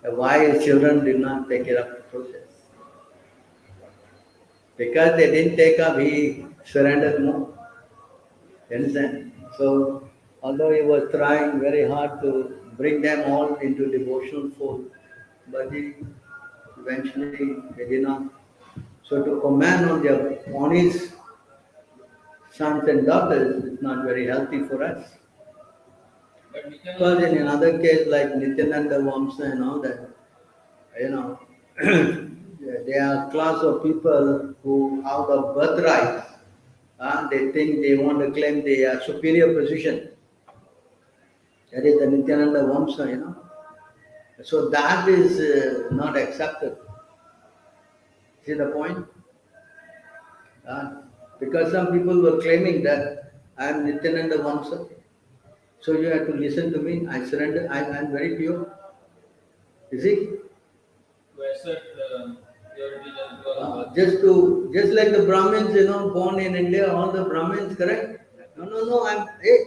why his children did not take it up the process? Because they didn't take up, he surrendered more. You understand? So, although he was trying very hard to bring them all into devotional fold, but he eventually they did not. So, to comment on his sons and daughters is not very healthy for us. but Nityananda Because in Vamsa, another case like Nityananda Vamsa and all that, you know, they are class of people who out of birthright, they think they want to claim the superior position. That is the Nityananda Vamsa, So that is not accepted. See the point? Uh, because some people were claiming that I am Nityananda Vamsa, so you have to listen to me. I surrender. I am very pure. You see? to assert purity just because of birth. Just like the Brahmins, born in India, all the Brahmins, correct? No, no, no.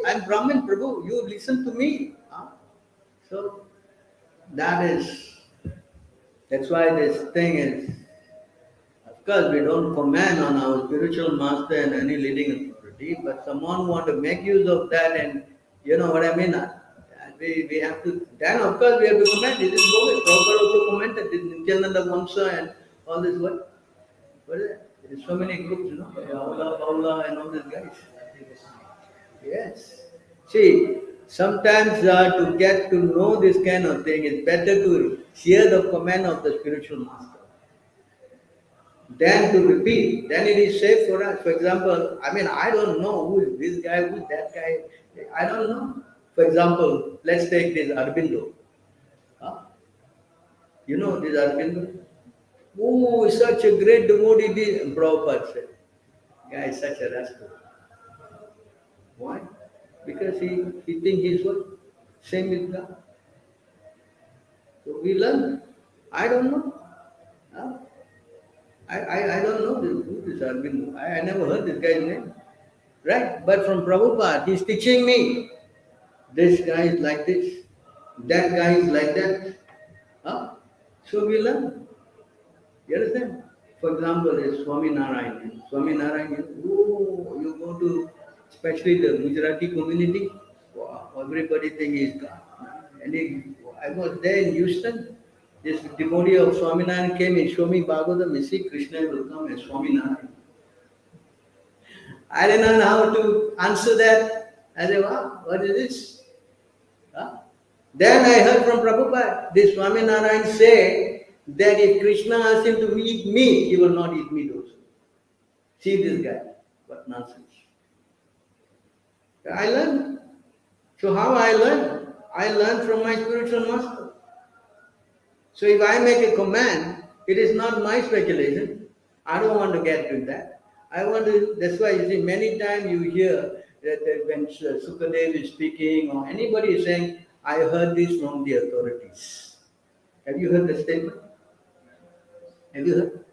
I'm Brahmin, Prabhu. You listen to me. So that is that's why this thing is. Of course, we don't comment on our spiritual master and any leading authority, but someone want to make use of that, and you know what I mean. We have to. Then of course we have to comment. This is Govind. Prabhupada also commented. This Nityananda Vamsa and all this what. What is it? There is so many groups, Paula, Paula, and all these guys. Yes. See, sometimes to get to know this kind of thing, it's better to hear the command of the spiritual master than to repeat. Then it is safe for us. For example, I mean, I don't know who is this guy, who is that guy. I don't know. For example, let's take this Arbindo. Huh? You know this Arbindo? Oh, such a great devotee, Prabhupada said. Guy is such a rascal. Why? Because he thinks he's what? Same with God. So we learn. I don't know. Huh? I don't know who this Arvind. I never heard this guy's name. Right? But from Prabhupada, he's teaching me. This guy is like this. That guy is like that. Huh? So we learn. You understand? For example, is Swami Narayan. Swami Narayan, oh, you go to especially the Gujarati community, wow, everybody think he's God. I was there in Houston. This devotee of Swami Narayan came and showed me Bhagavatam. You see, Krishna will come as Swami Narayan. I didn't know how to answer that. I said, wow, what is this? Huh? Then I heard from Prabhupada, this Swami Narayan say that if Krishna asks him to eat meat, he will not eat meat also. See this guy, what nonsense. I learned. So how I learned? I learned from my spiritual master. So if I make a command, it is not my speculation. I don't want to get to that. I want to, that's why you see many times you hear that when Sukadev is speaking or anybody is saying, I heard this from the authorities. Have you heard the statement? Have you heard?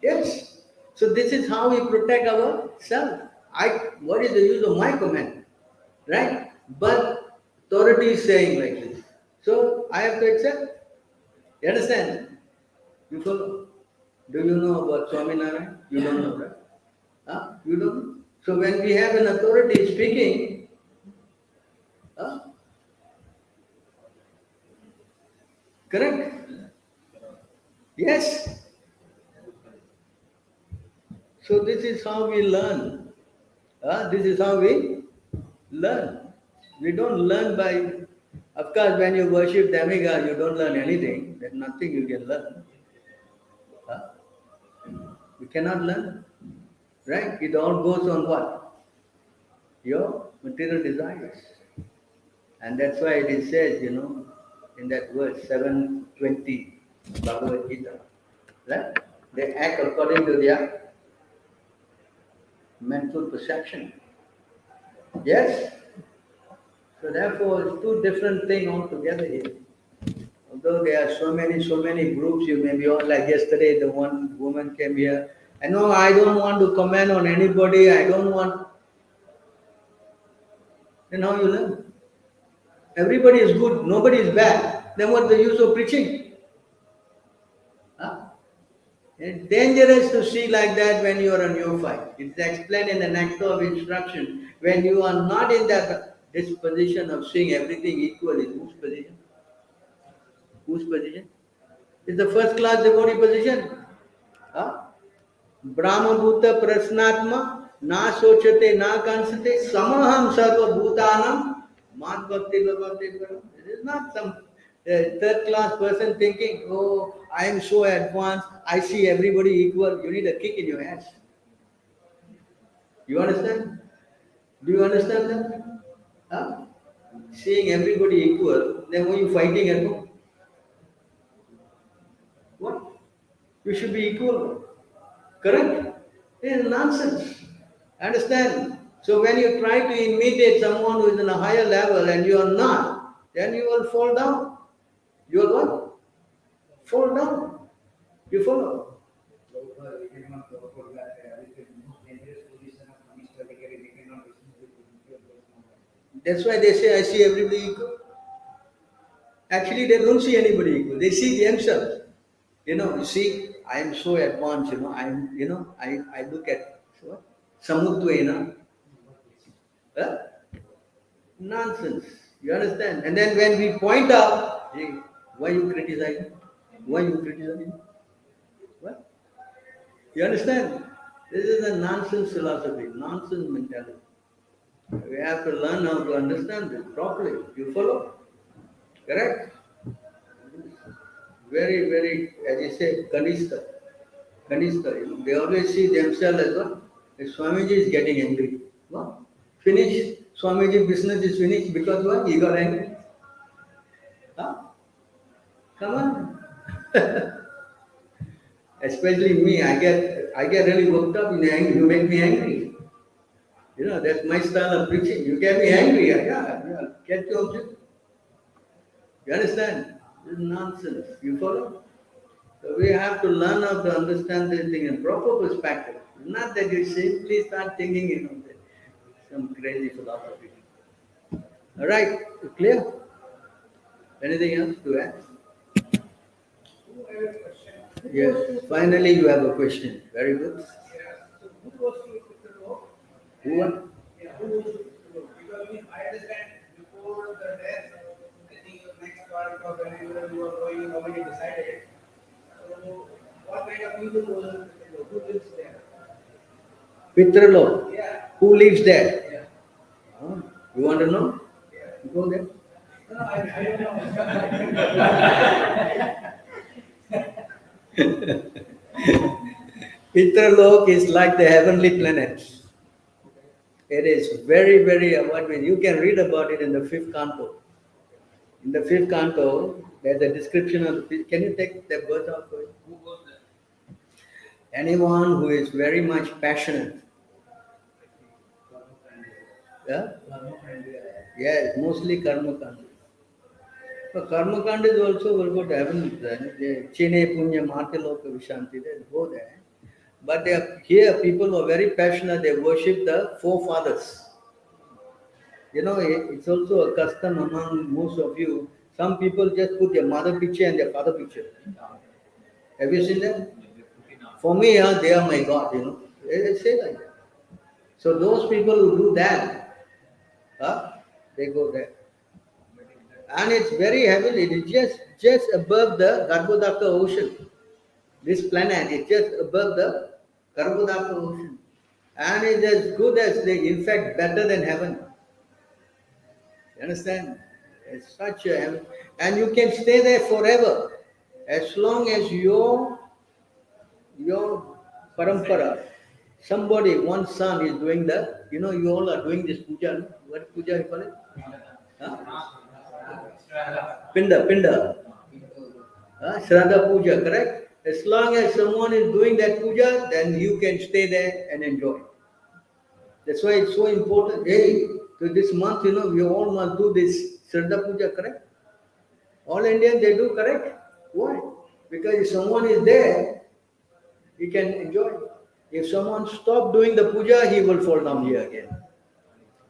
Yes. So this is how we protect ourselves. What is the use of my command? Right? But authority is saying like this. So I have to accept. You understand? You follow? Do you know about Swaminarayan? You don't know, right? Huh? You don't know? So when we have an authority speaking, huh? Correct? Yes. So this is how we learn. This is how we learn. We don't learn by, of course, when you worship demigod, you don't learn anything. There's nothing you can learn. Huh? You cannot learn. Right? It all goes on what? Your material desires. And that's why it says, in that verse 720, Bhagavad Gita, right? They act according to their mental perception. Yes? So therefore, it's two different things altogether here. Although there are so many groups, you may be all like yesterday, the one woman came here. I know I don't want to comment on anybody, I don't want. Then how you learn? Everybody is good, nobody is bad. Then what's the use of preaching? Huh? It's dangerous to see like that when you are a neophyte. It's explained in the nectar of instruction. When you are not in that disposition of seeing everything equally, whose position? Whose position? It's the first class devotee position. Huh? Brahma Bhuta Prasnatma Na Sochate Na Kansate Samaham Sarva Bhutanam Mat Bhakti Bhakti. It is not some third class person thinking, oh, I am so advanced, I see everybody equal. You need a kick in your ass. You understand? Do you understand that? Huh? Seeing everybody equal, then why are you fighting at home? What? You should be equal. Correct? It is nonsense. Understand? So when you try to imitate someone who is in a higher level and you are not, then you will fall down. You will what? Fall down. You follow? That's why they say I see everybody equal. Actually, they don't see anybody equal. They see themselves. You see, I am so advanced, I look at what? Samudvena. Huh? Nonsense. You understand? And then when we point out, hey, why you criticizing? Why you criticizing? What? You understand? This is a nonsense philosophy, nonsense mentality. We have to learn how to understand this properly. You follow? Correct? Very, very, as you say, kanista. Kanista, they always see themselves as what? If Swamiji is getting angry. What? Finish. Swamiji business is finished because what? He got angry. Huh? Come on. Especially me, I get really worked up in anger. You make me angry. That's my style of preaching. You get me angry. Yeah. Get your object. You understand? This is nonsense. You follow? So we have to learn how to understand this thing in proper perspective. Not that you simply start thinking, some crazy philosophy. All right, clear? Anything else to add? Yes. Finally, you have a question. Very good. Who? Because I understand before the death, I think the next part of when you were going, nobody decided. So, what kind of people who lives there? Pitralok. Yeah. Who lives there? Yeah. Huh? You want to know? Yeah. Go there. No, I don't know. Pitralok is like the heavenly planets. It is very, very, you can read about it in the fifth canto. In the fifth canto, there's a description of can you take that verse out for it? Who goes there? Anyone who is very much passionate. Yeah? Yes, mostly karma kanda. So karma kanda is also will go to heaven. Chine punya mate loka vishanti, they go there. But here people who are very passionate, they worship the forefathers. It's also a custom among most of you. Some people just put their mother picture and their father picture. Have you seen that? For me, they are my God, They say like that. So those people who do that, they go there. And it's very heavily, it is just above the Garbhodaka ocean. This planet is just above the Garbhodaka ocean. And it's as good as, in fact, better than heaven. You understand? It's such a heaven. And you can stay there forever. As long as your parampara, somebody, one son is doing the, you all are doing this puja. No? What puja you call it? Huh? Pinda. Shraddha puja, correct? As long as someone is doing that puja, then you can stay there and enjoy. That's why it's so important. Hey, to this month, we all must do this Shraddha puja, correct? All Indians, they do, correct? Why? Because if someone is there, he can enjoy. If someone stops doing the puja, he will fall down here again.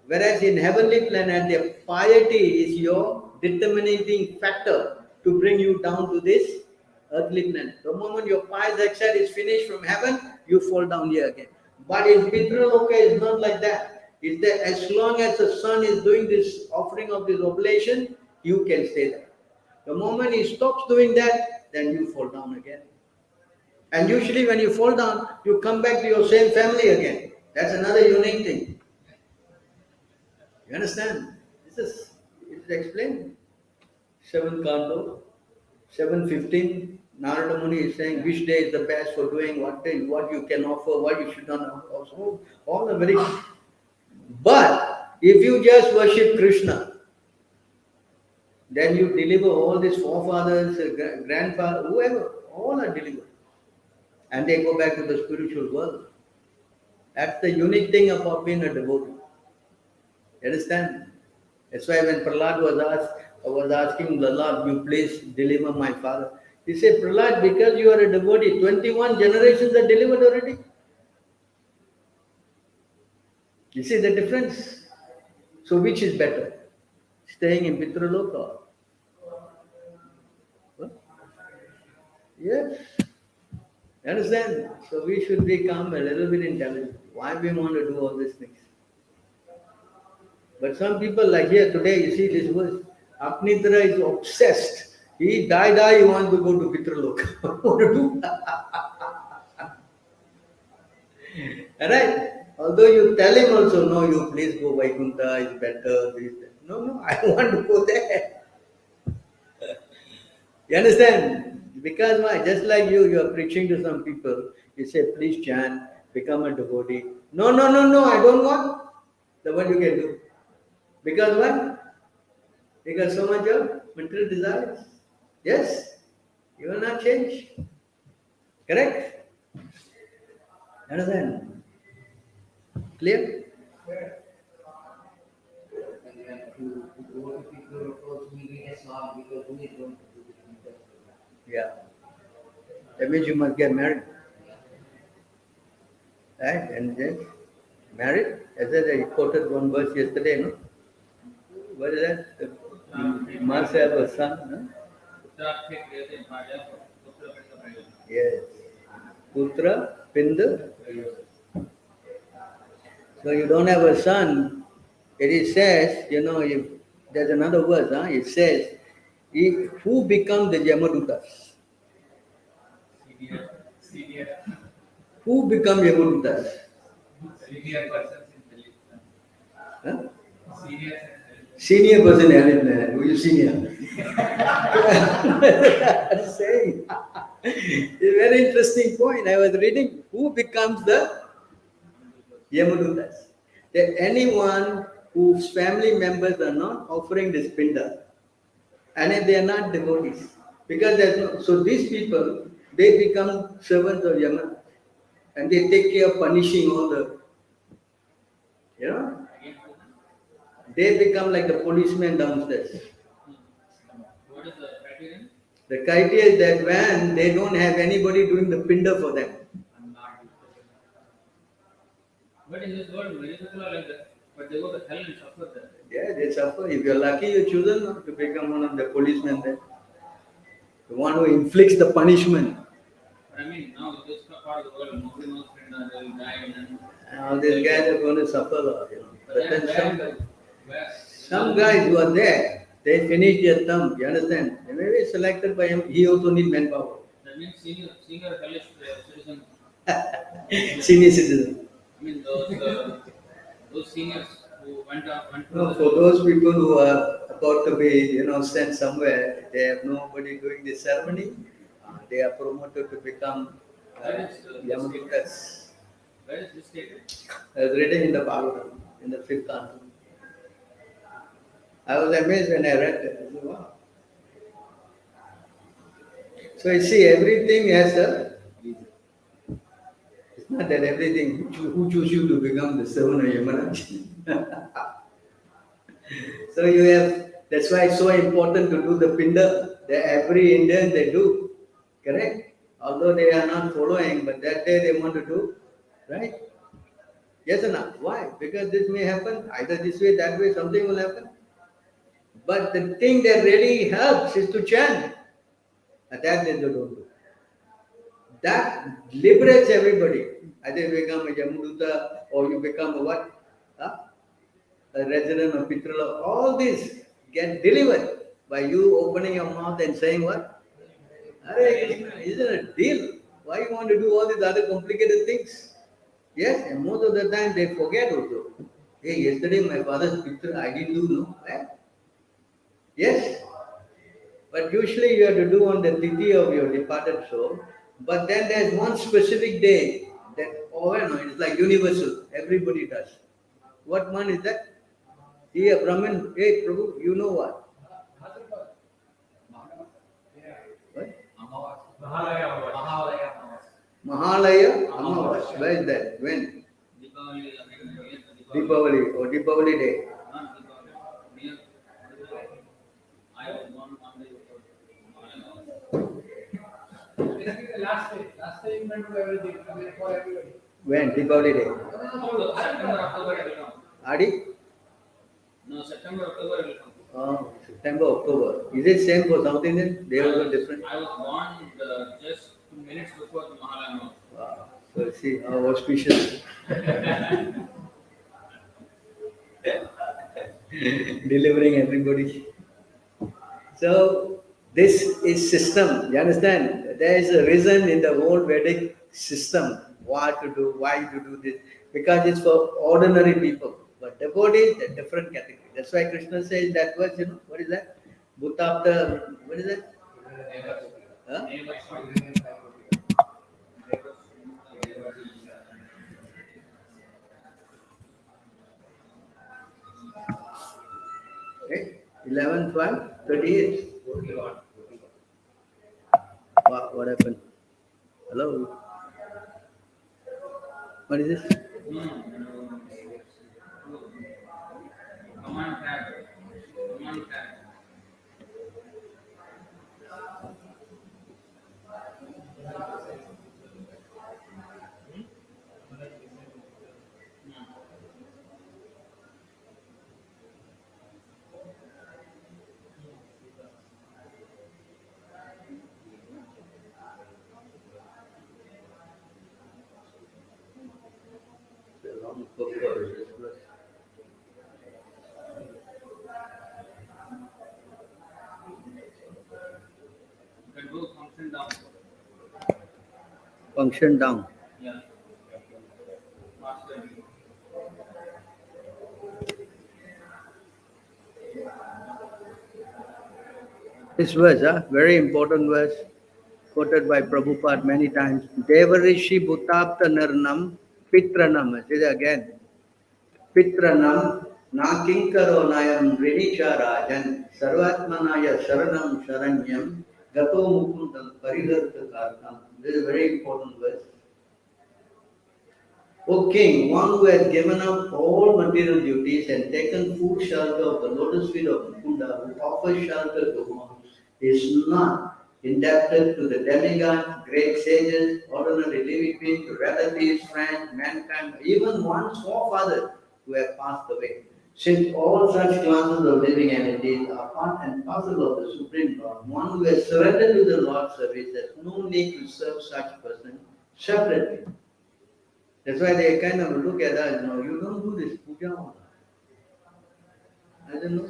Whereas in heavenly planet, the piety is your determining factor to bring you down to this earthly planet. The moment your pious action is finished from heaven, you fall down here again. But in Pitraloka, it's not like that. It's that as long as the son is doing this offering of this oblation, you can stay there. The moment he stops doing that, then you fall down again. And usually when you fall down, you come back to your same family again. That's another unique thing. You understand? It's explained. 7th canto, 7:15. Narada Muni is saying which day is the best for doing what day, what you can offer, what you should not offer. So all are very. But if you just worship Krishna, then you deliver all these forefathers, grandfather, whoever, all are delivered. And they go back to the spiritual world. That's the unique thing about being a devotee. You understand? That's why when Prahlad was asking the Lord, you please deliver my father. He said, Prahlad, because you are a devotee, 21 generations are delivered already. You see the difference? So which is better? Staying in Pitraloka? What? Yes. You understand? So we should become a little bit intelligent. Why we want to do all these things? But some people like here today, you see this verse, Apnitra is obsessed. He die, he wants to go to Pitraloka. What to do? Alright? Although you tell him also, no, you please go Vaikuntha, it's better, this, that. No, I want to go there. You understand? Because why? Just like you are preaching to some people, you say, please chant, become a devotee. No, I don't want. Then what you can do? Because what? Because so much of material desires. Yes? You will not change. Correct? Understand? Clear? Yeah. That means you must get married. Right? And then married? As I quoted one verse yesterday, no? What is that? You must have a son, no? Yes. Putra, Pinda. So you don't have a son. It says, if there's another verse, it says, who become the Yamadutas? Senior. Who become Yamadutas? Senior persons in Delhi. Huh? Senior person in Delhi. Who is senior? Saying. It's a very interesting point. I was reading. Who becomes the Yamadutas? That anyone whose family members are not offering this pinda, and if they are not devotees, because so these people, they become servants of Yama, and they take care of punishing all the, they become like the policemen downstairs. What is the criterion? The criteria is that when they don't have anybody doing the pinda for them. But in this world, many people are like that. But they go to hell and suffer there. Yeah, they suffer. If you're lucky, you're chosen to become one of the policemen there. The one who inflicts the punishment. But I mean, now this part of the world, nobody knows when they will die and then All these guys are going to suffer, But But then then where some guys who are there, they finish their term, you understand? They may be selected by him, he also needs manpower. that means senior college citizen. Senior citizen. I mean those seniors who went through No, the for those people who are about to be, sent somewhere, they have nobody doing the ceremony. They are promoted to become where is this stated? Yamadutas. Where is this stated? As written in the Bhagavatam, in the fifth canto. I was amazed when I read that. I said, wow. So you see, everything has a reason. It's not that everything, who choose you to become the servant of Yamaraj. So you have, that's why it's so important to do the pinda. Every Indian they do, correct? Although they are not following, but that day they want to do, right? Yes or not? Why? Because this may happen, either this way, that way, something will happen. But the thing that really helps is to chant. And that they don't do. That liberates everybody. Either you become a Yamaduta or you become a what? Huh? A resident of Pitrala. All this get delivered by you opening your mouth and saying what? Hare Krishna. Isn't it a deal? Why you want to do all these other complicated things? Yes, and most of the time they forget also. Hey, yesterday my father's picture I didn't do, no? Eh? Yes, but usually you have to do on the tithi of your departed soul. But then there's one specific day that, it's like universal. Everybody does. What one is that? Here, Brahman, hey Prabhu, you know what? What? Mahalaya Amavas. Where is that? When? Deepavali, Deepavali or Deepavali day. not Deepavali. Near I was born on the This is the last day. Last day you can do everything. I mean, for everybody. When? Deepavali day. September, October it will come. Adi? No, September, October it will come. Oh, September, October. Is it same for South Indian? They are different. I was born just 2 minutes before the Mahalaya. Wow. So see how auspicious. Delivering everybody. So this is system. You understand? There is a reason in the whole Vedic system what to do, why to do this, because it's for ordinary people. But devotees, a different category. That's why Krishna says that verse. What is that? Bhutapta. What is that? Huh? Okay. 11, 12, 38. What happened? Hello? What is this? Command tag. Command tag. It's a long book for this verse. You can do function down. Function down. Yeah. Master. This verse, very important verse, quoted by Prabhupada many times. Devarishi Bhutapta Narnam Pitranam. Say it again. Pitranam Nakinkaro Nayam Rinicha Rajan Sarvatmanaya Sharanam Sharanyam Gato Mukundam Pariharta Karnam. This is a very important verse. O king, one who has given up all material duties and taken full shelter of the lotus feet of Mukunda, who offers shelter to whom is not indebted to the demigods, great sages, ordinary living beings, relatives, friends, mankind, even one's forefathers who have passed away. Since all such classes of living entities are part and parcel of the Supreme Lord, one who has surrendered to the Lord's service has no need to serve such person separately. That's why they kind of look at us, you don't do this puja. I don't know.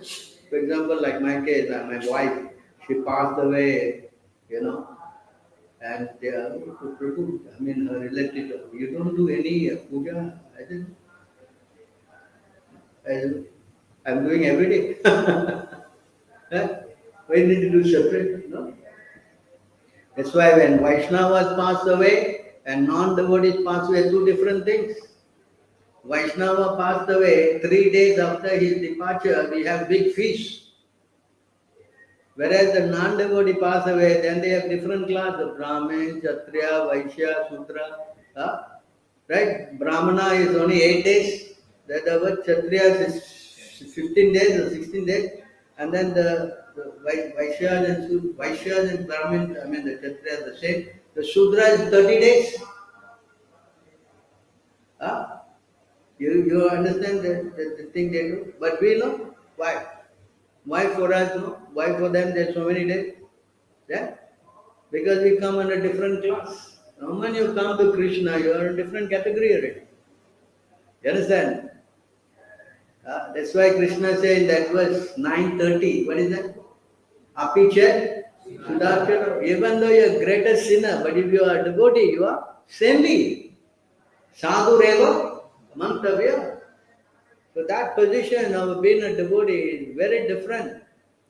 For example, like my case, my wife, she passed away, and they are, Prabhu, I mean, her relative, you don't do any puja. I'm doing every day. Huh? Why need to do separate? No? That's why when Vaishnavas pass away and non-devotees pass away, two different things. Vaishnava passed away 3 days after his departure, we have big feast. Whereas the non-devotee pass away, then they have different class of Brahmin, Kshatriya, Vaishya, Sudra. Huh? Right? Brahmana is only 8 days. That our Kshatriya is 15 days or 16 days. And then the Vaishyas and Brahmin, I mean the Kshatriya is the same. The Sudra is 30 days. Huh? You understand the thing they do? But we know why. Why for us, no? Why for them there's so many days? Yeah? Because we come under different class. Now when you come to Krishna, you are in different category already. You understand? That's why Krishna said in that verse 9:30, what is that? Apiche Sudarshana. Even though you are greatest sinner, but if you are a devotee, you are saintly. Sadhu Reva Mantavya. So that position of being a devotee is very different.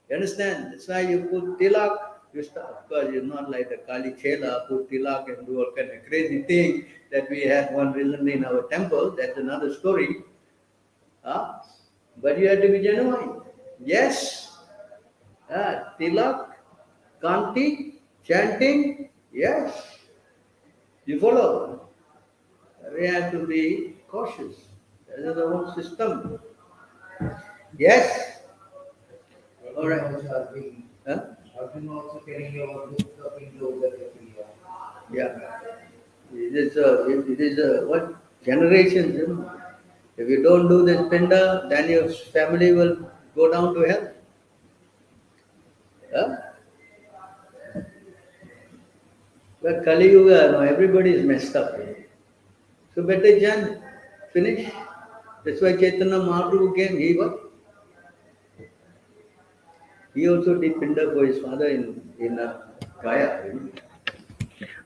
You understand? That's why you put tilak, you start, of course, you're not like the Kali Chela, put tilak and do all kind of crazy thing that we had one recently in our temple. That's another story. But you have to be genuine. Yes. Tilak, Kanti, chanting, yes. You follow? We have to be cautious. That is the whole system. Yes. All right. Huh? Have been also carrying your book up into the Kriya. Yeah. It is what generations, If you don't do this pinda, then your family will go down to hell. Huh? But Kali Yuga, no, everybody is messed up. So better Jan, finish. That's why Chaitanya Mahaprabhu came. He also did pinda for his father in Gaya.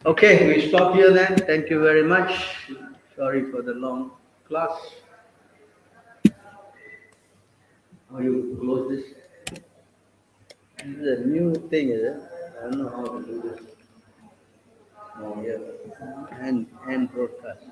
Okay, we stop here then. Thank you very much. Sorry for the long class. How you close this? This is a new thing, is it? I don't know how to do this. Oh, yeah. And broadcast.